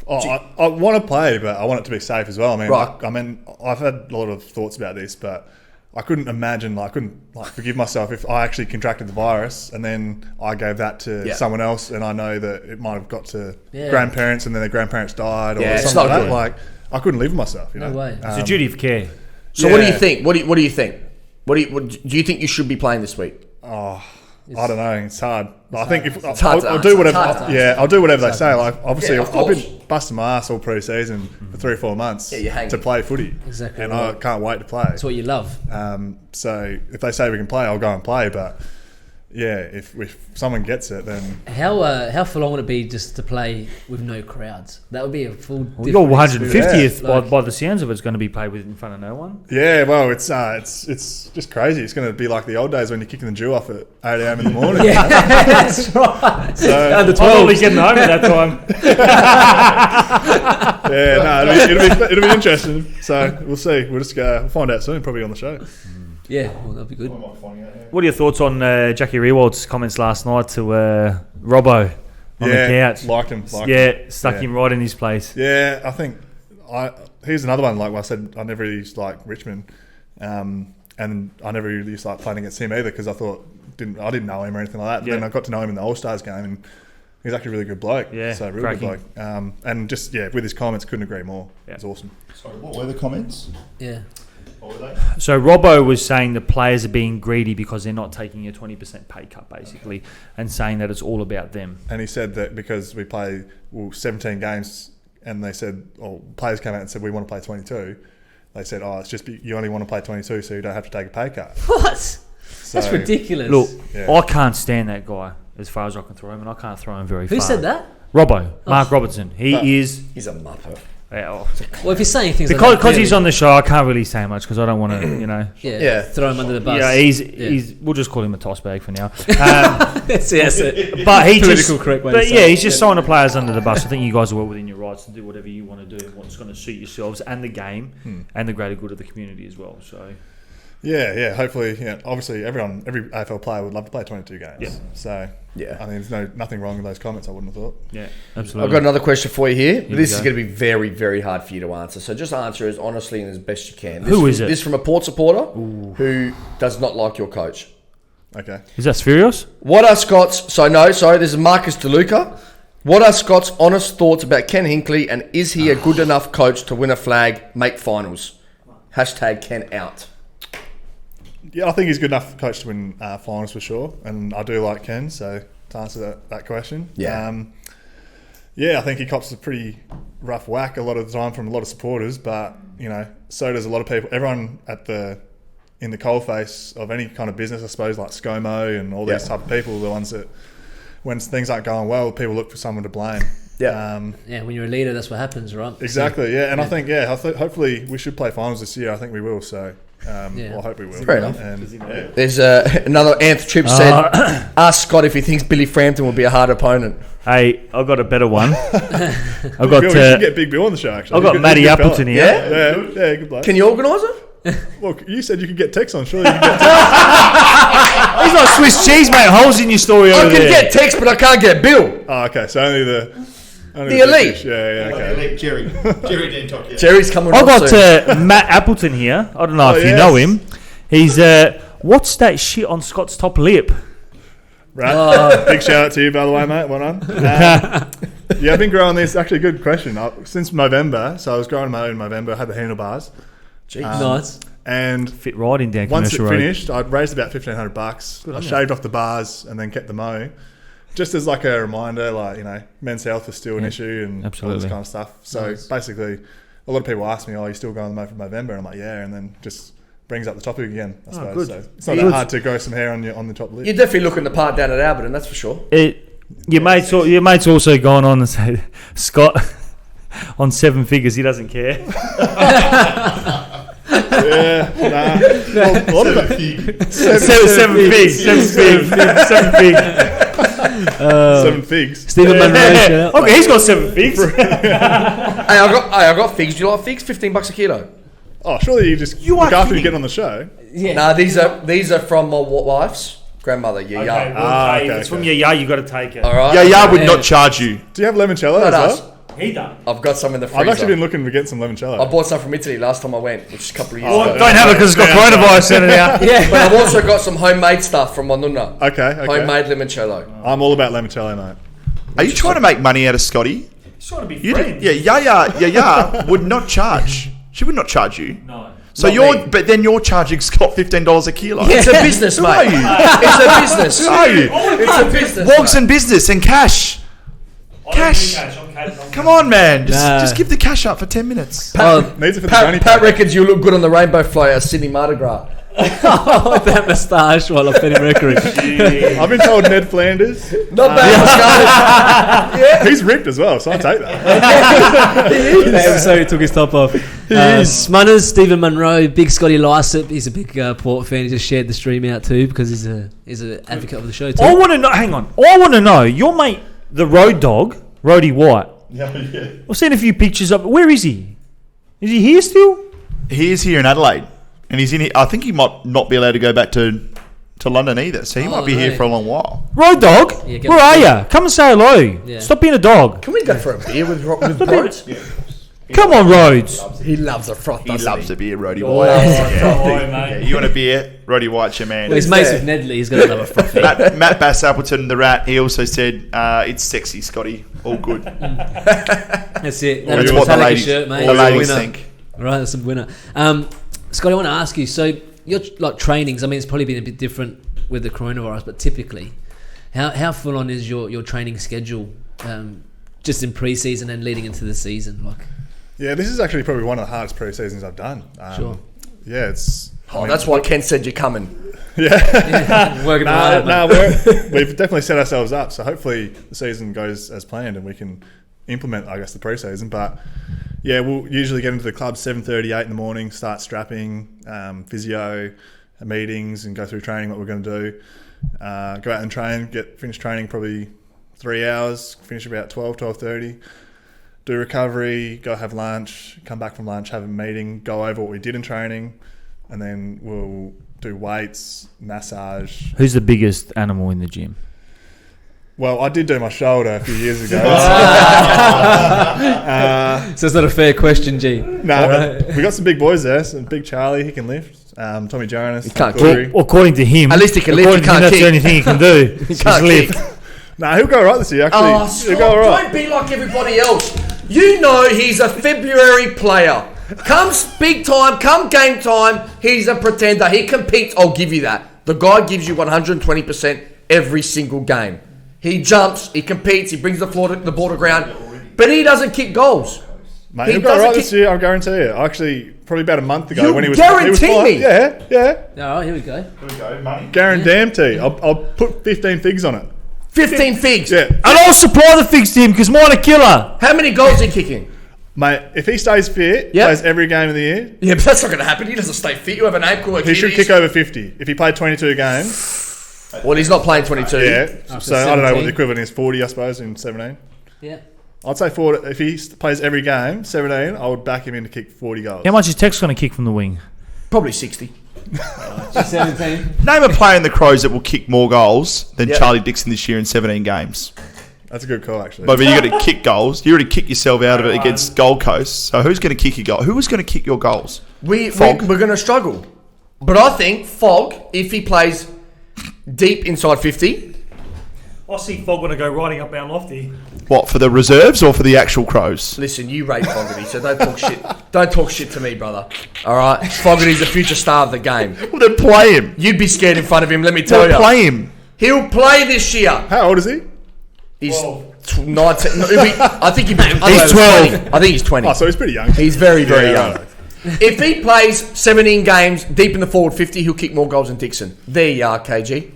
I want to play, but I want it to be safe as well. I mean, Right. I've had a lot of thoughts about this, but I couldn't imagine, I couldn't forgive myself if I actually contracted the virus and then I gave that to someone else, and I know that it might have got to grandparents and then their grandparents died or something like that. Like, I couldn't live with myself. You know? No way. It's a duty of care. So what do you think? What do you think? Do you think you should be playing this week? Oh, I don't know. It's hard. I think if I'll do whatever. I'll do whatever they say. Answer. Like, obviously, Yeah, of I've course. been busting my ass all pre-season for 3 or 4 months to play footy. Exactly and right. I can't wait to play. That's what you love. So if they say we can play, I'll go and play. But yeah, if someone gets it, then How full on would it be just to play with no crowds? That would be a full. Your 150th, Yeah. by the sounds of it, is going to be played with in front of no one. yeah, well, it's just crazy. It's going to be like the old days when you're kicking the dew off at 8 a.m. in the morning. Yeah, that's right. So, Under I'm 12. probably getting home at that time. yeah, no, it'll be interesting. So we'll see. We'll find out soon, probably on the show. Yeah, well, that'd be good. What are your thoughts on Jackie Rewald's comments last night to Robbo on the couch? Liked him. Stuck him right in his place. Yeah, I think here's another one. Like I said, I never really used to like Richmond, and I never really used to like playing against him either because I didn't know him or anything like that. Yeah. Then I got to know him in the All Stars game, and he's actually a really good bloke. Yeah, so really cracking. good bloke. And just with his comments, couldn't agree more. Yeah. It's awesome. Sorry, what were the comments? Yeah. What were they? So Robbo was saying the players are being greedy because they're not taking a 20% pay cut, basically, and saying that it's all about them. And he said that because we play 17 games, and they said, players came out and said we want to play 22. They said, it's just you only want to play 22, so you don't have to take a pay cut. What? So, That's ridiculous. Look, Yeah. I can't stand that guy as far as I can throw him, and I can't throw him very far. Who said that? Robbo, Mark Robertson. He's He's a muppet. Well, if you're saying things because he's on the show, I can't really say much because I don't want to, Yeah. throw him under the bus. Yeah, he's. We'll just call him a toss bag for now. That's it. But he Political correct way to say it. he's just throwing the players under the bus. I think you guys are well within your rights to do whatever you want to do, what's going to suit yourselves and the game and the greater good of the community as well. So. Yeah. Hopefully, obviously, every AFL player would love to play 22 games. Yeah. So, Yeah. I mean, there's nothing wrong with those comments, I wouldn't have thought. Yeah, I've absolutely. got another question for you here. we This go. is going to be very, very hard for you to answer. So just answer as honestly and as best you can. Who is it? This is from a Port supporter who does not like your coach. Okay. Is that Spheros? What are Scott's... this is Marcus DeLuca. What are Scott's honest thoughts about Ken Hinkley, and is he a good enough coach to win a flag, make finals? # Ken out. Yeah, I think he's good enough coach to win finals for sure, and I do like Ken. So to answer that question, I think he cops a pretty rough whack a lot of the time from a lot of supporters, but so does a lot of people. Everyone in the coalface of any kind of business, I suppose, like ScoMo and all these type of people, the ones that when things aren't going well, people look for someone to blame. Yeah. When you're a leader, that's what happens, right? Exactly. Yeah, and I think hopefully we should play finals this year. I think we will. So. I hope we will. Fair enough. And, There's another Anth Trip said, ask Scott if he thinks Billy Frampton will be a hard opponent. Hey, I've got a better one. I've Bill, got we should get Big Bill on the show, actually. I've got He's Matty good Appleton fella. here. Yeah, good bloke. Can you organise it? Look, you said you could get text on. Surely you can get text. He's like Swiss cheese, mate. Holes in your story over I can there. get text, but I can't get bill. Oh, okay. So only the elite. Yeah, okay. Jerry didn't talk yet. Jerry's coming. I on got soon. Matt Appleton here. I don't know if you yes. know him. He's what's that shit on Scott's top lip? Right. Big shout out to you, by the way, mate. Well done. Yeah, I've been growing this. Actually, good question. Since November. So I was growing my own in November. I had the handlebars. Jeez. Nice. And Fit right in down once it Commercial Road. finished, I'd raised about $1,500. I shaved off the bars and then kept the mow. Just as like a reminder, like, men's health is still an issue and all this kind of stuff. So basically, a lot of people ask me, "Oh, you still going on the mow from November?" And I'm like, "Yeah," and then just brings up the topic again. I suppose. good. So it's not that hard to grow some hair on the top lip. You're definitely looking the part down at Alberton, that's for sure. Your mate's also gone on and said Scott on 7 figures. He doesn't care. Yeah, nah. Well, what about Seven figs. 7 figs? Stephen Munro. Okay, he's got 7 figs. Hey, I got figs. Do you like figs? $15 a kilo. Oh, surely you just look after you get on the show. Yeah. Nah, these are from my wife's grandmother. Yeah, yeah. Okay, It's from your you got to take it. All right. Yeah, would not charge you. Do you have limoncello Not as us. well? He done. I've got some in the freezer. I've actually been looking to get some limoncello. I bought some from Italy last time I went, which is a couple of years ago. Don't have it because it's got coronavirus in it now. Yeah, but I've also got some homemade stuff from my nonna. Okay. Homemade limoncello. I'm all about limoncello, mate. Are you trying to make money out of Scotty? He's trying to be You friends. Yaya would not charge. She would not charge you. No. So but then you're charging Scott $15 a kilo. It's a business, mate. Who are you? It's a business. Who are you? It's a business. Wogs and business and cash. Cash. Come on, man. Just give the cash up for 10 minutes. Needs it for the Johnny Pat reckons you look good on the rainbow fly at Sydney Mardi Gras. With that moustache while I'm Freddie Mercury. I've been told Ned Flanders. Not bad. He's ripped as well, so I'll take that. So he took his top off. Smunners, Stephen Munro, big Scotty Lycett. He's a big Port fan. He just shared the stream out too because he's an advocate of the show too. I want to know. Hang on. I want to know. Your mate, the road dog, Rhodey White. Yeah. I've seen a few pictures of. Where is he? Is he here still? He is here in Adelaide. And he's in here. I think he might not be allowed to go back to London either. So he might be here for a long while. Road dog, Yeah, where are you? Come and say hello. Yeah. Stop being a dog. Can we go for a beer with Rhodes? Come on, Rhodes. He loves a froth. He loves a beer, Roddy Oh, White. mate. You want a beer? Roddy White's your man. Well, he's mates with Nedley. He's got another frothy. Matt Bass Appleton, the rat, he also said, it's sexy, Scotty. All good. That's it. That's That's what the Metallica ladies, shirt, mate. the ladies Winner. think. Right, that's a winner. Scotty, I want to ask you. So your trainings. I mean, it's probably been a bit different with the coronavirus, but typically, how full on is your training schedule? Just in pre-season and leading into the season, like. Yeah, this is actually probably one of the hardest pre-seasons I've done. Sure. Yeah, it's... That's why Ken said you're coming. Working hard, mate. We've definitely set ourselves up, so hopefully the season goes as planned and we can implement, I guess, the pre-season. But yeah, we'll usually get into the club 7:30, 8 in the morning, start strapping, physio, meetings, and go through training, what we're going to do. Go out and train, finish training probably 3 hours, finish about 12:30. Do recovery, go have lunch, come back from lunch, have a meeting, go over what we did in training, and then we'll do weights, massage. Who's the biggest animal in the gym? Well, I did do my shoulder a few years ago. So it's not a fair question, G. No, we got some big boys there. Some big Charlie, he can lift. Tommy Jonas. can't Well, according to him, At least he can lift, he can't that's kick. the only thing he can do. Is can't lift. kick. Nah, he'll go right this year, actually. Oh, he'll go Scott, right. don't be like everybody else. You know he's a February player. Comes big time, come game time, he's a pretender. He competes, I'll give you that. The guy gives you 120% every single game. He jumps, he competes, he brings the ball to ground, but he doesn't kick goals. Mate, he'll go right this year, I'll guarantee you. Actually, probably about a month ago You when he was guarantee fine. me? Yeah. All right, here we go. Here we go, money. Guarantee. I'll put 15 figs on it. 15 figs. Yeah. And I'll supply the figs to him because mine are killer. How many goals is he kicking? Mate, if he stays fit, Yep. plays every game of the year, Yeah, but that's not going to happen. He doesn't stay fit. You have an ankle. he should kick over 50. If he played 22 games, Well, he's not playing 22. yeah. So I don't know what 17. the equivalent is, 40 I suppose in 17. Yeah. I'd say 40. If he plays every game, 17, I would back him in to kick 40 goals. How much is Tex going to kick from the wing? Probably 60. 17. Name a player in the Crows that will kick more goals than Charlie Dixon this year in 17 games. That's a good call, actually. But you got to kick goals. You already kicked yourself out of it against Gold Coast. So who's going to kick your goal? Who was going to kick your goals? We're going to struggle. But I think Fogg, if he plays deep inside 50... I see Fogg want to go riding up our lofty. What, for the reserves or for the actual Crows? Listen, you rate Fogarty, so don't talk shit. Don't talk shit to me, brother. All right? Fogarty's the future star of the game. Well, then play him. You'd be scared in front of him, let me tell you. Play him. He'll play this year. How old is he? He's 19. No, I think he's 12. I think he's 20. Oh, so he's pretty young. He's very, very young. If he plays 17 games deep in the forward 50, he'll kick more goals than Dixon. There you are, KG.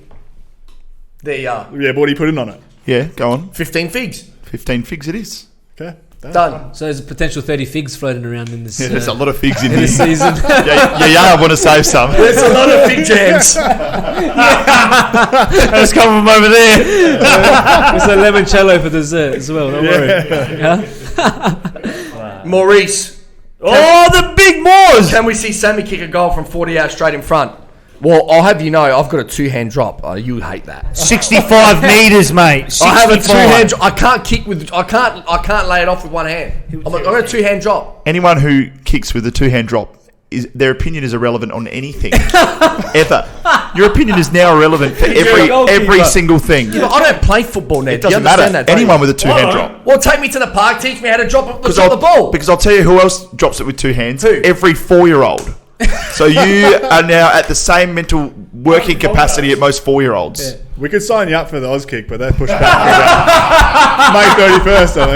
There you are. Yeah, but what are you putting on it? Yeah, go on. 15 figs. 15 figs it is. Okay. Done. So there's a potential 30 figs floating around in this. Yeah, there's a lot of figs in this here. season. I want to save some. There's a lot of fig jams. Let's come from over there. There's a limoncello for dessert as well. Don't worry. Wow. Maurice. The big Moors. Can we see Sammy kick a goal from 40 out straight in front? Well, I'll have you know, I've got a two-hand drop. Oh, you hate that. 65 metres, mate. 65. I have a two-hand drop. I can't kick with. I can't lay it off with one hand. I've got a two-hand drop. Anyone who kicks with a two-hand drop, their opinion is irrelevant on anything ever. Your opinion is now irrelevant for every single thing. Yeah, I don't play football, Ned. It doesn't matter. Anyone with a two-hand drop. Well, take me to the park. Teach me how to drop the ball. Because I'll tell you who else drops it with two hands. Who? Every 4-year-old. So you are now at the same mental working capacity at most 4-year-olds. Yeah. We could sign you up for the Oz kick, but they're pushed back May 31st, I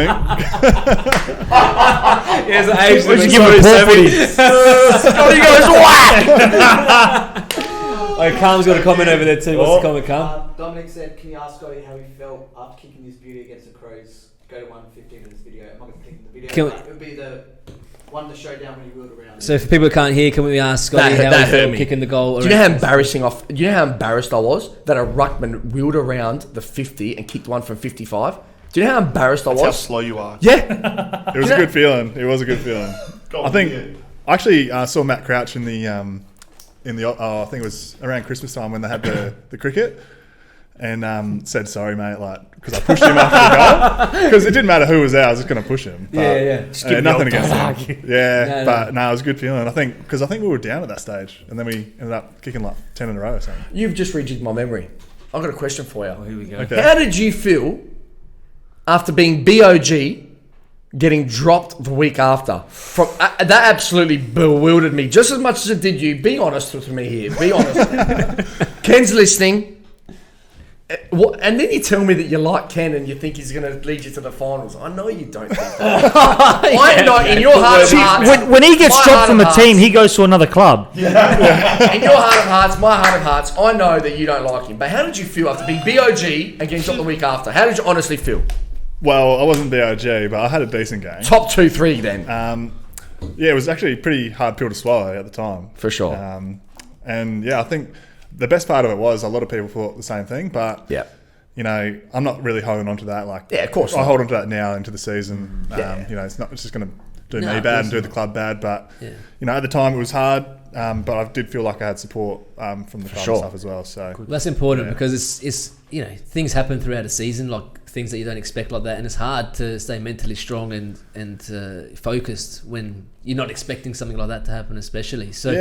think. Here's an age we should give him a Footy. Scotty goes whack. Calm's got a comment over there too. What's the comment, Calm? Dominic said, can you ask Scotty how he felt after kicking this beauty against the Crows? Go to 1:15 in this video. I'm not going to click the video. It would be the one to show down when he wheeled around. So for people who can't hear, can we ask Scotty how he felt kicking the goal? Do you know how embarrassed I was that a ruckman wheeled around the 50 and kicked one from 55? Do you know how embarrassed I was? That's how slow you are. Yeah. It was a good feeling. It was a good feeling. I think I actually saw Matt Crouch in the I think it was around Christmas time when they had the cricket, and said sorry, mate, because I pushed him after the goal. Because it didn't matter who was there, I was just going to push him. But, nothing against him. Yeah, but it was a good feeling. I think we were down at that stage, and then we ended up kicking 10 in a row or something. You've just rejigged my memory. I've got a question for you. Oh, here we go. Okay. How did you feel after being BOG, getting dropped the week after? That absolutely bewildered me just as much as it did you. Be honest with me here. Be honest. Ken's listening. And then you tell me that you like Ken and you think he's going to lead you to the finals. I know you don't think that. I know in your heart of hearts. When he gets dropped from a team, he goes to another club. In your heart of hearts, my heart of hearts, I know that you don't like him. But how did you feel after being BOG and getting dropped the week after? How did you honestly feel? Well, I wasn't BOG, but I had a decent game. Top 2-3 then. Yeah, it was actually a pretty hard pill to swallow at the time. For sure. And yeah, I think the best part of it was a lot of people thought the same thing, but I'm not really holding on to that. Of course I hold on to that now into the season. It's just going to do me bad and do the club bad. But at the time it was hard, but I did feel like I had support from the club and stuff as well. So that's important because it's things happen throughout a season, like things that you don't expect like that, and it's hard to stay mentally strong and focused when you're not expecting something like that to happen, especially. So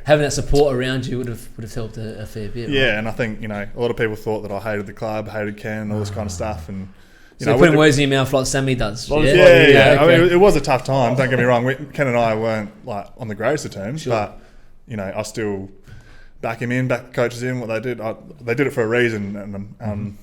having that support around you would have helped a fair bit. Yeah, right? And I think a lot of people thought that I hated the club, hated Ken, and all this kind of stuff, and so putting words in your mouth like Sammy does. Okay. I mean, it was a tough time. Don't get me wrong. Ken and I weren't on the greatest of terms, but I still back him in, back the coaches in. What they did, they did it for a reason, and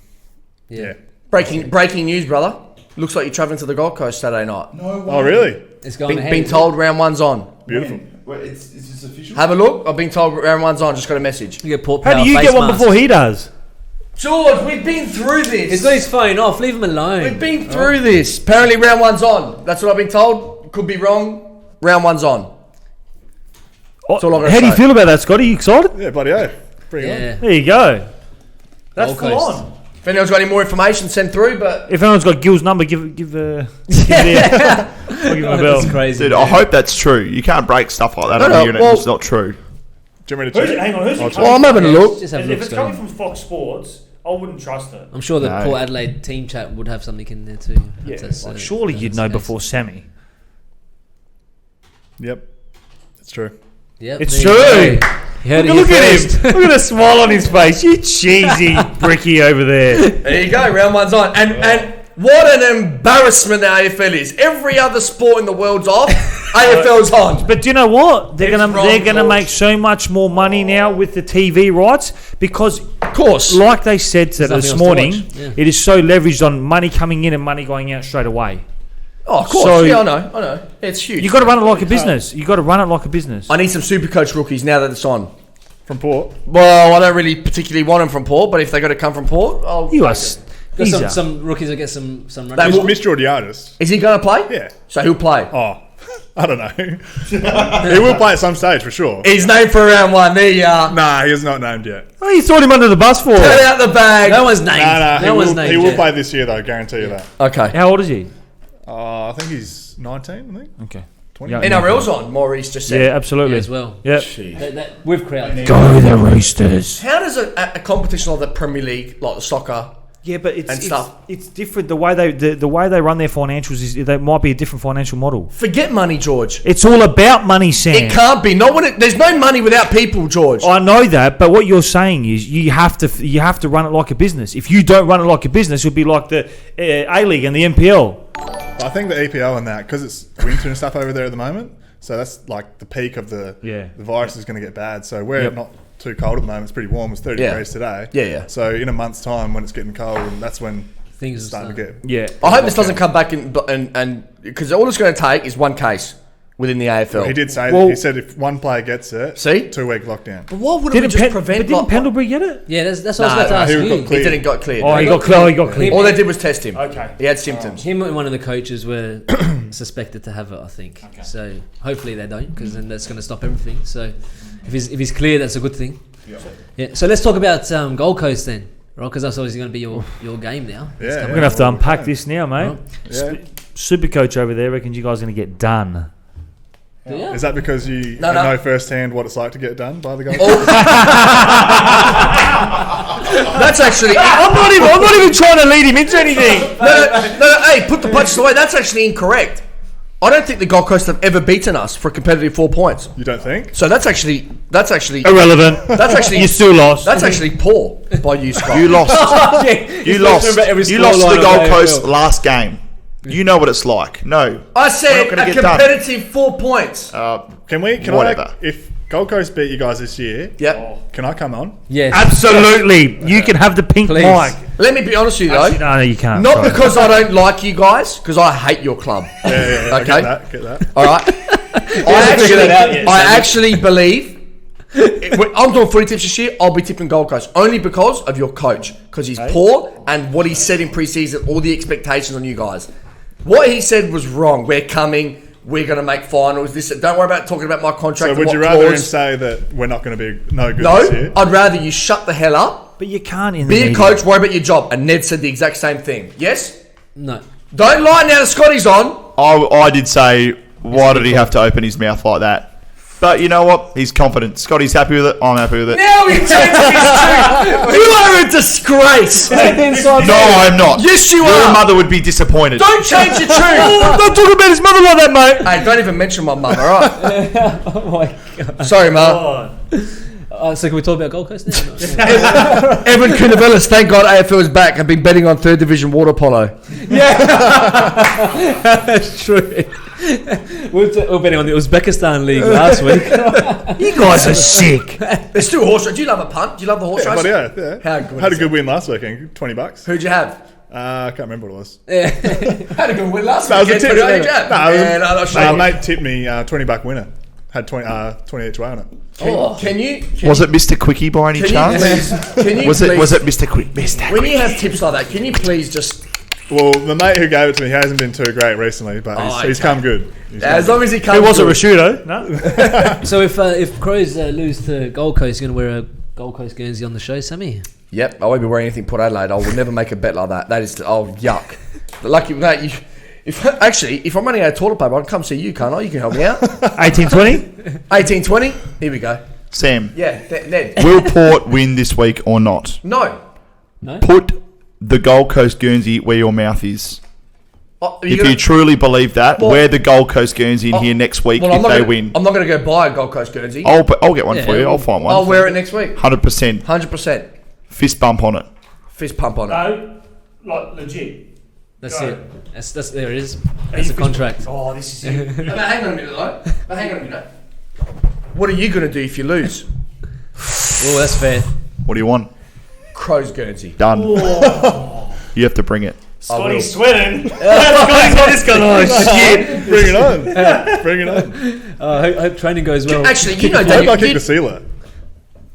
Breaking news, brother. Looks like you're travelling to the Gold Coast Saturday night. No way. Oh, really? It's going ahead. Been told round one's on. Beautiful. Wait, is this official? Have a look. I've been told round one's on. Just got a message. You get Port How do you get one before he does? George, we've been through this. He's got his phone off. Leave him alone. We've been through this. Apparently round one's on. That's what I've been told. Could be wrong. Round one's on. How do you feel about that, Scotty? Are you excited? Yeah, bloody oath. Bring it on. There you go. That's full on. If anyone's got any more information, send through. But if anyone's got Gil's number, give I'll give him a bell. That's crazy. Dude, I hope that's true. You can't break stuff like that on the unit. It's not true. Do you want me to check? Hang on, who's it Well, I'm having a look. Just have a If look. it's coming from Fox Sports, I wouldn't trust it. I'm sure the No. Port Adelaide team chat would have something in there too. Yeah, That's, like, surely you'd know that's the before Sammy. Yep, it's true. case. Yep, It's there you true. go. You heard it Look here at first. him. Look at the smile on his face. You cheesy bricky over there. There you go, round one's on. And what an embarrassment the AFL is. Every other sport in the world's off, AFL's on. But do you know what? They're It's gonna wrong, they're gonna George. make so much more money now with the TV rights because, Of course. like they said There's this nothing else to morning, watch. Yeah. it is so leveraged on money coming in and money going out straight away. Oh, of course. So- Yeah, I know. It's huge. You got to run it like a business. You got to run it like a business. I need some Supercoach rookies now that it's on. From Port. Well, I don't really particularly want them from Port, but if they got to come from Port, I'll You take are. it. Got some rookies that get some That running. will- Mitch Georgiadis. Is he going to play? Yeah. So who'll play? Oh, I don't know. He will play at some stage for sure. He's named for round one. There you are. Nah, he is not named yet. Oh, you threw him under the bus for? Get out the bag. No one's named. Nah, no one's named. he will yet. play this year though, guarantee you that. Okay. How old is he? I think he's 19, I think. Okay. 20. Yeah. NRL's on, Maurice just said. Yeah, absolutely. Yeah, as well. Yep. With crowd. Go the Roosters. How does a competition like the Premier League, like the soccer, Yeah, but And stuff. it's different. The way the way they run their financials is they might be a different financial model. forget money, George. It's all about money, Sam. It can't be. Not when there's no money without people, George. I know that, but what you're saying is you have to run it like a business. If you don't run it like a business, it'll be like the A League and the NPL. I think the EPL and that, because it's winter and stuff over there at the moment, so that's like the peak of the virus is going to get bad. So we're not too cold at the moment. It's pretty warm. It's 30 degrees today. Yeah. So in a month's time, when it's getting cold, and that's when Things it's starting to get. Yeah. I hope this doesn't come back and because all it's going to take is one case within the AFL. He did say Well- that. He said if one player gets it, See? 2-week lockdown. But why wouldn't we just prevent? Didn't Pendlebury get it? Yeah, that's what I was about to No, ask he you. got He cleared. didn't got cleared. Oh, he got clear. He got clear. All they did was test him. Okay. He had symptoms. Him and one of the coaches were suspected to have it, I think. So hopefully they don't, because then that's going to stop everything. So if he's clear, that's a good thing. Yeah. So let's talk about Gold Coast then, right? Because that's obviously going to be your game now. Yeah, We're gonna have to unpack this now, mate. Right. Yeah. Super coach over there reckons you guys are gonna get done. Yeah. Is that because you No. know firsthand what it's like to get done by the Gold That's actually. I'm not even trying to lead him into anything. No, hey, put the punches away. That's actually incorrect. I don't think the Gold Coast have ever beaten us for a competitive 4 points. You don't think? So that's actually Irrelevant. that's actually You still lost. that's actually poor by you, Scott. You lost. You You lost. You lost to the Gold Coast last game. You know what it's like. No. I said We're not a gonna get done. competitive 4 points. Can Whatever. I, if Gold Coast beat you guys this year, Yep. can I come on? Yes. Absolutely. You can have the pink Please. mic. Let me be honest with you though. Actually, no, you can't. Not Sorry. because I don't like you guys, because I hate your club. Yeah, I Okay. get that. All right. I actually believe. When I'm doing footy tips this year, I'll be tipping Gold Coast only because of your coach, because he's poor and what he said in pre-season, all the expectations on you guys. What he said was wrong. We're coming. We're going to make finals. This. Don't worry about talking about my contract. So and would what you rather him clause. say that we're not going to be no good this No, year? I'd rather you shut the hell up. But you can't in the Be a media. coach. Worry about your job. And Ned said the exact same thing. Yes. No. Don't lie now that Scotty's on. I did say, why did he have to open his mouth like that? But you know what? He's confident. Scotty's happy with it. I'm happy with it. Now he changes his tune. You are a disgrace. No, I'm not. Yes, you Your are. mother would be disappointed. Don't change your tune. Don't talk about his mother like that, mate. Hey, don't even mention my mum, all right? Oh my god. Sorry, Ma. So can we talk about Gold Coast now? Evan Kunavelis, thank God AFL is back. I've been betting on 3rd Division water polo. That's true. We were betting on the Uzbekistan League last week. You guys are sick. There's still horse race. Do you love a punt? Do you love the horse Yeah, race? but yeah. How good Had a is good win last weekend. $20. Who'd you have? I can't remember what it was. Had a good win last That was a weekend. tip. but who'd you have? No, it was Man, I'm not sure. mate tipped me $20 winner. Had 20 each way on it. Can you Was it Mr. Quickie by any chance? Can you Was it please, Mr. Quick? Mr. when you have tips like that, can you please just... Well, the mate who gave it to me, he hasn't been too great recently, but he's come good. As long as he comes... Who was it, good. Rashudo? No. So if Crows lose to Gold Coast, you're going to wear a Gold Coast Guernsey on the show, Sammy? Yep, I won't be wearing anything Port Adelaide. I will never make a bet like that. That is... yuck. But lucky, mate, if I'm running out of toilet paper, I can come see you, can't I? You can help me out. 1820? 1820. Here we go. Sam. Yeah, Ned. Will Port win this week or not? No. Put the Gold Coast Guernsey where your mouth is. If you truly believe that, wear the Gold Coast Guernsey in here next week if they win. I'm not going to go buy a Gold Coast Guernsey. I'll get one for you. I'll find one. I'll wear it next week. 100%. 100%. Fist bump on it. Fist pump on it. No, like legit. That's it. That's there it is. That's the contract. Oh, this is it. But hang on a minute, though. What are you going to do if you lose? Oh, that's fair. What do you want? Crows Guernsey. Done. You have to bring it. Scotty's sweating. Scotty's got this gun. Oh, shit. Bring it on. Bring it on. I hope training goes well. Actually, you know, I hope Daniel, I kick the sealer.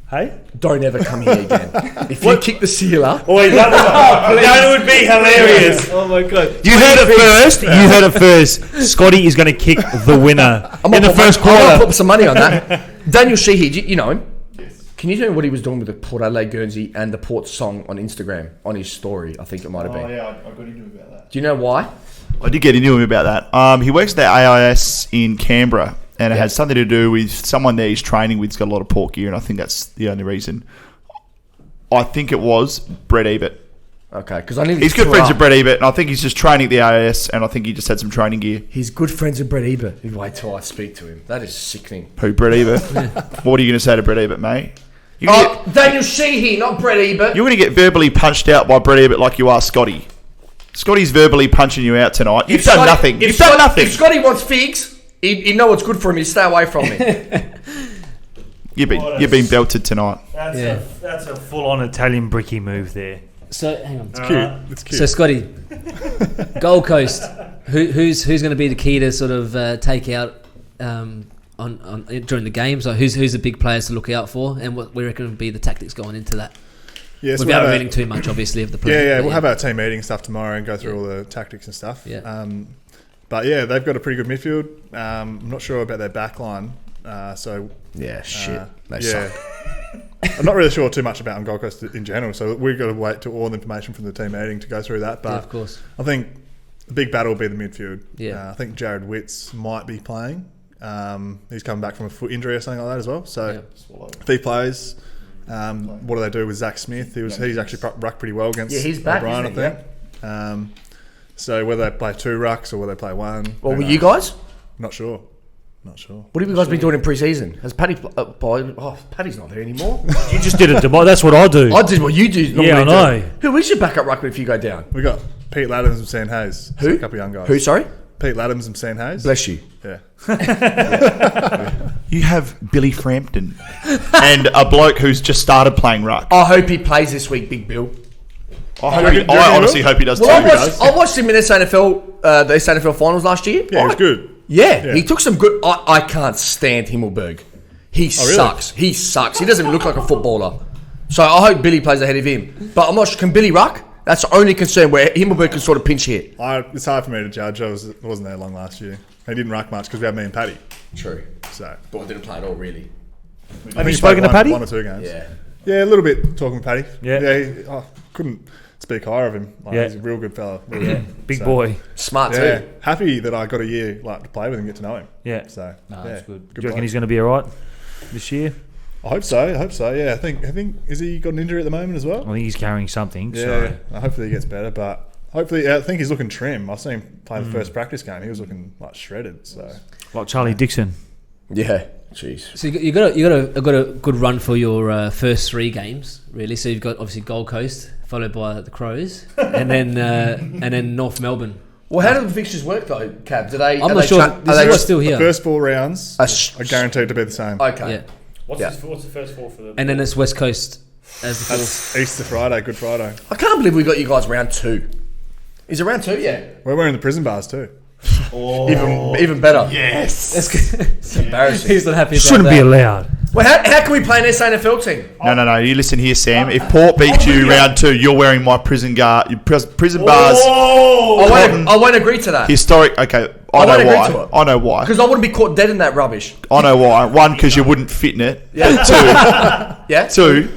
Hey? don't ever come here again. If you kick the sealer... Wait, that would be hilarious. Oh my god. You heard it first. Scotty is going to kick the winner in the first quarter. I'm going to put some money on that. Daniel Sheehy, you know him? Yes. Can you tell me what he was doing with the Port Adelaide Guernsey and the Port song on Instagram, on his story, I think it might have been. Oh yeah, I got into him about that. Do you know why? I did get into him about that. He works at the AIS in Canberra, and it had something to do with someone there he's training with. He's got a lot of port gear, and I think that's the only reason. I think it was Brett Ebert. Okay, because I need. He's good friends with Brett Ebert, and I think he's just training at the AIS, and I think he just had some training gear. He's good friends with Brett Ebert. Wait till I speak to him. That is sickening. Who, Brett Ebert? What are you going to say to Brett Ebert, mate? Daniel Sheehy, not Brett Ebert. You're going to get verbally punched out by Brett Ebert like you are Scotty. Scotty's verbally punching you out tonight. You've done nothing. You've done nothing. If Scotty wants figs, he'd know what's good for him. He'd stay away from me. You've been belted tonight. That's a full-on Italian bricky move there. So hang on, It's cute. So Scotty, Gold Coast, who's going to be the key to sort of take out on during the games? Like who's the big players to look out for, and what we reckon would be the tactics going into that? Yes, without revealing too much, obviously, of the play. Yeah, we'll have our team meeting stuff tomorrow and go through all the tactics and stuff. Yeah. But yeah, they've got a pretty good midfield. I'm not sure about their back line. Suck. I'm not really sure too much about Gold Coast in general, so we've got to wait to all the information from the team meeting to go through that. But of course, I think the big battle will be the midfield. Yeah. I think Jared Witts might be playing. He's coming back from a foot injury or something like that as well. So if he plays, what do they do with Zach Smith? He's actually rucked pretty well against he's back, O'Brien, I think. So whether they play 2 rucks or whether they play 1. Well, were you guys? Not sure. What have you guys been doing in pre-season? Has Paddy... Paddy's not there anymore. You just did it. That's what I do. I did what you do. Yeah, I know. Who is your backup ruckman if you go down? We got Pete Laddams and Sam Hayes. Who? A couple of young guys. Who, sorry? Pete Laddams and Sam Hayes. Bless you. Yeah. You have Billy Frampton and a bloke who's just started playing ruck. I hope he plays this week, Big Bill. I honestly hope he does too. I watched him in the SANFL finals last year. Yeah, he was good. Yeah, he took some good... I can't stand Himmelberg. He sucks. He sucks. He doesn't even look like a footballer. So I hope Billy plays ahead of him. But I'm not sure... Can Billy ruck? That's the only concern where Himmelberg can sort of pinch hit. It's hard for me to judge. I wasn't there long last year. He didn't ruck much because we had me and Paddy. True. So, but I didn't play at all, really. Have you spoken to Paddy? 1 or 2 games. Yeah, a little bit talking to Paddy. Yeah. I couldn't speak higher of him. He's a real good fella. Big boy. Smart too. Happy that I got a year to play with and get to know him. Yeah. So that's good. Do you reckon he's going to be all right this year? I hope so. Yeah, I think is he got an injury at the moment as well? I think he's carrying something. Yeah. So. Hopefully he gets better, but hopefully I think he's looking trim. I've seen him play the first practice game. He was looking like shredded. So like Charlie Dixon. Yeah. Jeez. So you got a good run for your first 3 games, really. So you've got obviously Gold Coast, followed by the Crows, and then North Melbourne. Well, how do the fixtures work though, Cab? I'm not sure. This is still here. The first 4 rounds are guaranteed to be the same. Okay. Yeah. What's the first 4 for them? And then it's West Coast as the 4th. That's Easter Friday, Good Friday. I can't believe we got you guys round 2. Is it round 2? Yeah. We're wearing the prison bars too. Even better. Yes. It's embarrassing. He's not happy about Shouldn't be allowed. Well, how can we play an SANFL team? No. You listen here, Sam. If Port beats you round 2, you're wearing my prison bars. I won't agree to that. Historic. Okay, I know why. Because I wouldn't be caught dead in that rubbish. I know why. 1, because you wouldn't fit in it. Yeah. 2,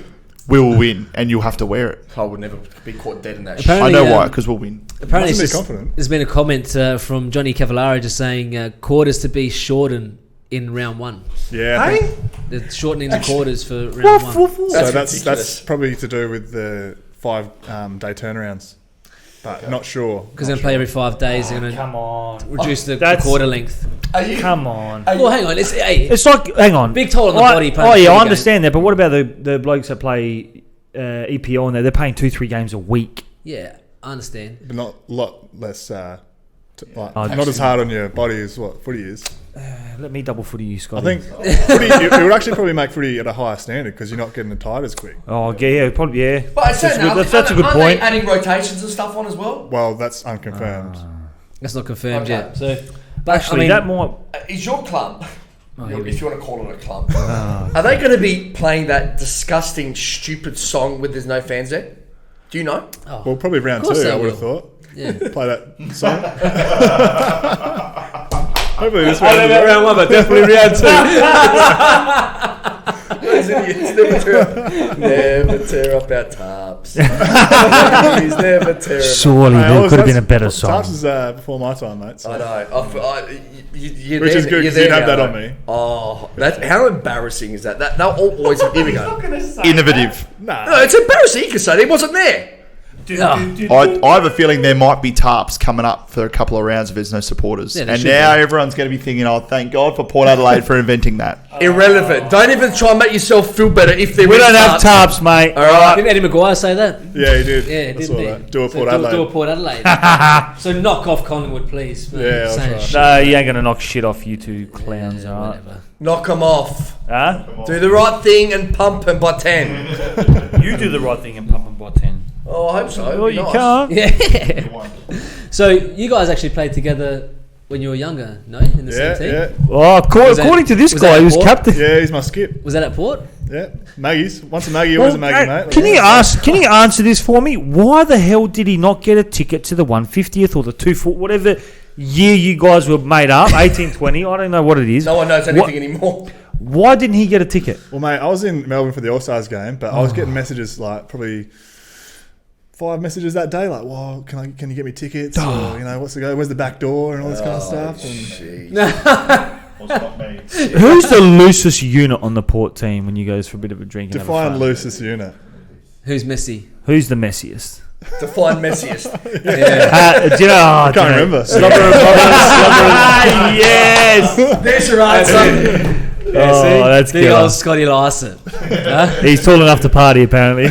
we will win, and you'll have to wear it. I would never be caught dead in that. Apparently, I know why, because we'll win. Apparently, Confident. there's been a comment from Johnny Cavallaro just saying quarters to be shortened in round one. Yeah. I think They're shortening the quarters for round one. So that's probably to do with the 5-day turnarounds. But not sure. Because they're going to play every 5 days. They're going to reduce the quarter length. Come on. Well, hang on. It's like, hang on. Big toll on the body. I understand that. But what about the blokes that play EPL and they're paying 2-3 games a week? Yeah, I understand. But not a lot less, not as hard on your body as what footy is. Let me double footy you, Scott. I think footy, it would actually probably make footy at a higher standard because you're not getting it tired as quick. Oh, yeah, probably, yeah. But that's a good point. Adding rotations and stuff on as well? Well, that's unconfirmed. That's not confirmed yet. So, but actually, that might... Is your club, if you want to call it a club, are they going to be playing that disgusting, stupid song with there's no fans there? Do you know? Oh. Well, probably round 2, I would have thought. Yeah. Play that song. Hopefully this round. I don't know about round 1, but definitely round 2. Never tear up our tarps. Please never tear up. Surely there could have been a better song. Tarps is before my time, mate. So. I know. Which is good because you'd have that on me. Oh, how embarrassing is that? They'll always... Here we go. Innovative. No, it's embarrassing. You can say it wasn't there. I have a feeling there might be tarps coming up for a couple of rounds if there's no supporters. Yeah, and now everyone's going to be thinking, oh, thank God for Port Adelaide for inventing that. Irrelevant. Don't even try and make yourself feel better if there We don't have tarps, mate. All right. Didn't Eddie Maguire say that? Yeah, he did. Yeah, didn't he? Do a Port Adelaide. Do a Port Adelaide. So knock off Collingwood, please. Yeah, that's right. No, you ain't going to knock shit off you two clowns, all right? Whatever. Knock them off. Huh? Do the right thing and pump them by 10. You do the right thing and pump them by 10. Oh, I hope so. Well, you can't. Yeah. So you guys actually played together when you were younger, no? In the same team? Yeah. Well, according to this guy, he was captain. Yeah, he's my skip. Was that at Port? Yeah. Maggie's. Once a Maggie, always a Maggie, mate. Can you answer this for me? Why the hell did he not get a ticket to the 150th or the 240, whatever year you guys were made up, 1820? I don't know what it is. No one knows anything anymore. Why didn't he get a ticket? Well, mate, I was in Melbourne for the All-Stars game, but I was getting messages like probably 5 messages that day, like, "Well, can you get me tickets? Or, what's the go? Where's the back door and all this kind of stuff?" Who's the loosest unit on the Port team when you guys for a bit of a drink? Define loosest unit. Who's Messi? Who's the messiest? Define messiest. Do you know? I can't remember. Yes. There's your answer. That's good. Old Scotty Lycett. He's tall enough to party, apparently.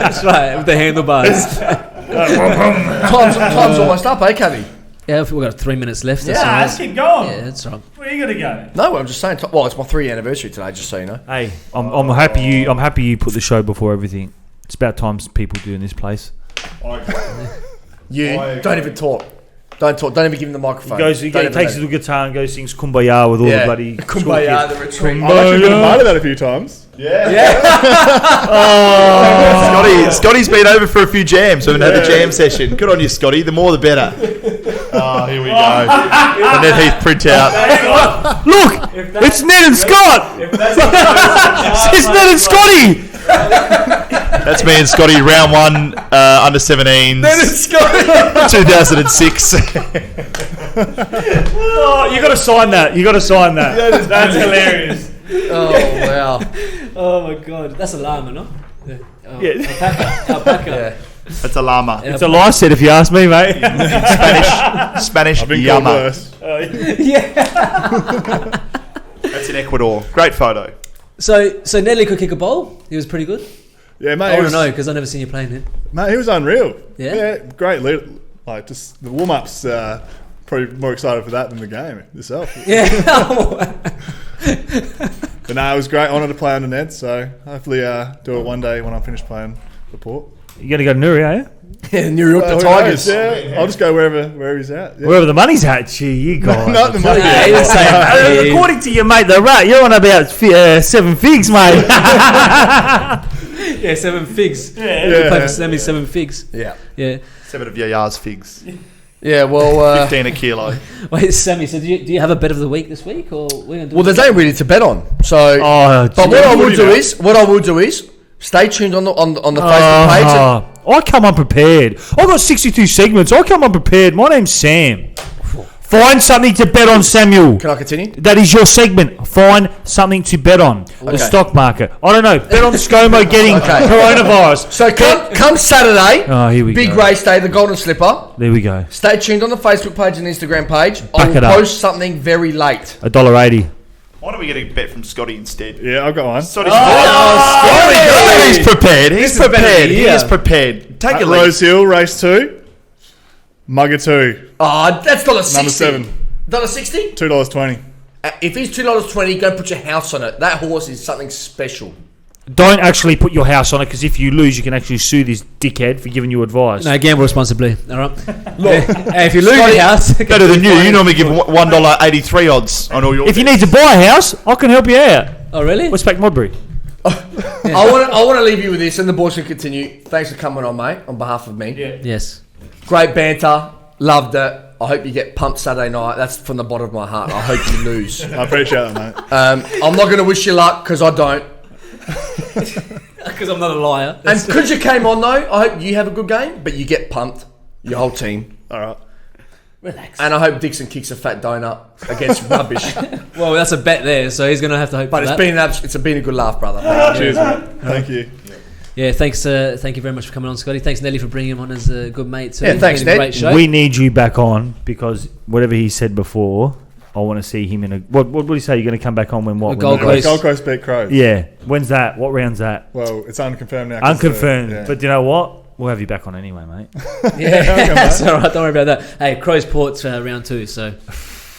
That's right, with the handlebars. Time's almost up, Cubby? Yeah, we've got 3 minutes left. Let's keep going. Yeah, that's right. Where are you gonna go? No, I'm just saying. Well, it's my 3-year anniversary today, just so you know. Hey, I'm happy you put the show before everything. It's about time people do in this place. Don't even talk. Don't talk. Don't even give him the microphone. He takes his little guitar and goes sings Kumbaya with all the bloody Kumbaya, the retreat. I've actually been a part of that a few times. Yeah. Scotty's been over for a few jams. We haven't had a jam session. Good on you, Scotty. The more the better. Oh, here we go. And then Heath print out. Look, it's Ned and Scott. It's Ned and Scotty. That's me and Scotty, round 1, under 17s. Ned and Scotty. 2006. Oh, you got to sign that. That's hilarious. Oh, wow. Oh, my God. That's a llama, no? Yeah. Alpaca. Yeah. That's a llama. It's a Lycett, if you ask me, mate. Spanish I've been llama. called worse. That's in Ecuador. Great photo. So Nedley could kick a ball. He was pretty good. Yeah, mate. I want to know because I've never seen you playing him. Mate, he was unreal. Yeah? Great. Like, just the warm-ups, probably more excited for that than the game itself. Yeah. But no, it was great. Honour to play under Ned, so hopefully do it one day when I finish playing the Port. You got to go to Nuri, are you? Yeah, New York, the who Tigers. knows? Yeah, I'll just go wherever he's at. Yeah. Wherever the money's at, gee, you guys. Not the money. He didn't say that. According to your mate, the rat, you're on about 7 figs, mate. Yeah, 7 figs. Yeah. You play for Sammy 7 figs. Yeah. 7 of Yaya's figs. Yeah, well... 15 a kilo. Wait, Sammy, so do you have a bet of the week this week? Or we're gonna do there's nothing really to bet on. So... but what I will do is... Stay tuned on the Facebook page. I come unprepared. I got 62 segments. I come unprepared. My name's Sam. Find something to bet on, Samuel. Can I continue? That is your segment. Find something to bet on. The stock market. I don't know. Bet on ScoMo getting coronavirus. So come Saturday, here we big go. race day, the Golden Slipper. There we go. Stay tuned on the Facebook page and Instagram page. I Back it will up. post something very late. $1.80. Why don't we get a bet from Scotty instead? Yeah, I've got one. Scotty's He's prepared. He's prepared. He is prepared. Take a Rose Hill, race 2. Mugger 2. Oh, that's $1.60. Number 7. $1.60? $2.20. If it's $2.20, go put your house on it. That horse is something special. Don't actually put your house on it, because if you lose, you can actually sue this dickhead for giving you advice. No, gamble responsibly. All right. Look, hey, if you lose your house, better than you. You normally give $1.83 odds on all your. If you need to buy a house, I can help you out. Oh, really? Westpac Modbury. I want to leave you with this, and the boys can continue. Thanks for coming on, mate, on behalf of me. Yeah. Yes. Great banter. Loved it. I hope you get pumped Saturday night. That's from the bottom of my heart. I hope you lose. I appreciate that, mate. I'm not going to wish you luck, because I don't. Because I'm not a liar. And because you came on, though, I hope you have a good game, but you get pumped. Your whole team. All right. Relax. And I hope Dixon kicks a fat donut against rubbish. Well, that's a bet there, so he's going to have to hope But for it's that. been a good laugh, brother. Cheers, mate. Thank you. Yeah, thanks. Thank you very much for coming on, Scotty. Thanks, Nelly, for bringing him on as a good mate too. Yeah, thanks, Been a Ned. Great show. We need you back on, because whatever he said before, I want to see him in a... What did he say? You're going to come back on when what? A When Gold the- Coast. Gold Coast beat Crows. Yeah. When's that? What round's that? Well, it's unconfirmed now. 'cause Unconfirmed. yeah. But you know what? We'll have you back on anyway, mate. Yeah, that's all right. Don't worry about that. Hey, Crows Port's round 2, so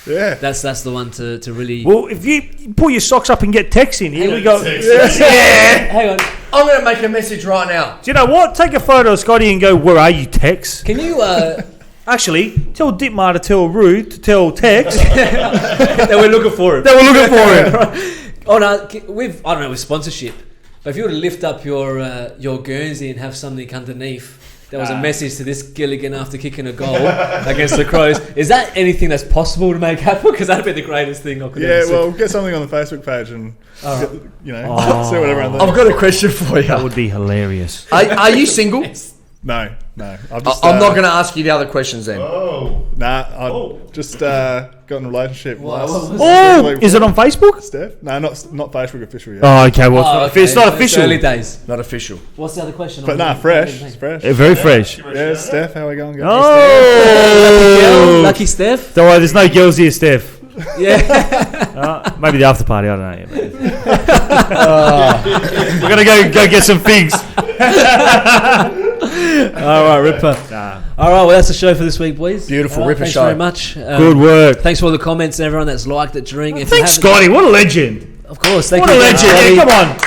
Yeah. that's the one to really. Well, if you pull your socks up and get Tex in, here we go. Hang on. I'm going to make a message right now. Do you know what? Take a photo of Scotty and go, where are you, Tex? Can you? Actually, tell Ditmar to tell Rude to tell Tex that we're looking for him. that we're looking for him. Oh no, with I don't know with sponsorship, but if you were to lift up your Guernsey and have something underneath. There was a message to this Gilligan after kicking a goal against the Crows. Is that anything that's possible to make happen? Because that'd be the greatest thing I could ever see. Well, get something on the Facebook page and, see what everyone thinks. I've got a question for you. That would be hilarious. Are you single? No. I'm not going to ask you the other questions then. Nah, I've just got in a relationship. Is it on Facebook? Steph? No, not Facebook official yet. Oh, okay. Well, it's not official. Early days. Not official. What's the other question? But fresh. It's fresh. Very fresh. Yeah, Steph, how are we going? Oh! Lucky Steph. Don't worry, there's no girls here, Steph. Yeah. Maybe the after party, I don't know yet. We're going to go get some figs. All right, Ripper. All right, well, that's the show for this week, boys. Beautiful, Ripper thanks show. very much. Good work. Thanks for all the comments and everyone that's liked it during. If Thanks, you haven't- Scotty. What a legend. Of course. Thank What you a again, legend. Scotty. Yeah, come on.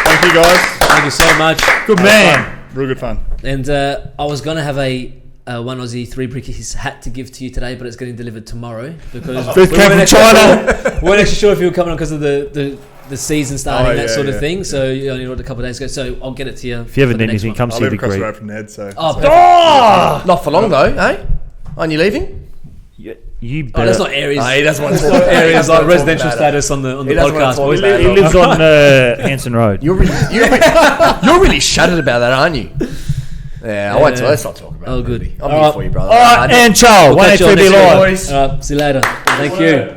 Thank you, guys. Thank you so much. Good man. Real good fun. And I was going to have a One Aussie 3 Brickies hat to give to you today, but it's getting delivered tomorrow because First came from China. We weren't actually sure if you were coming on because of the season starting, that sort of thing. Yeah. So you only ordered a couple of days ago. So I'll get it to you. If you ever for the need next anything, one. come I see live the across the Greek. road from Ned, so. Oh, perfect. Not for long though, eh? Aren't you leaving? You Oh, better. that's not areas. he doesn't want to talk Areas like about residential it. status on the He doesn't want podcast. to talk boys. about it. He lives on Hanson Road. You're really shattered about that, aren't you? Yeah, I won't tell. Let's not talk about it. Oh, good. Really. I'm All here right. for you, brother. All right, and Charles, We'll catch you on 183 next week, Live. boys. All right, see you later. Thank you.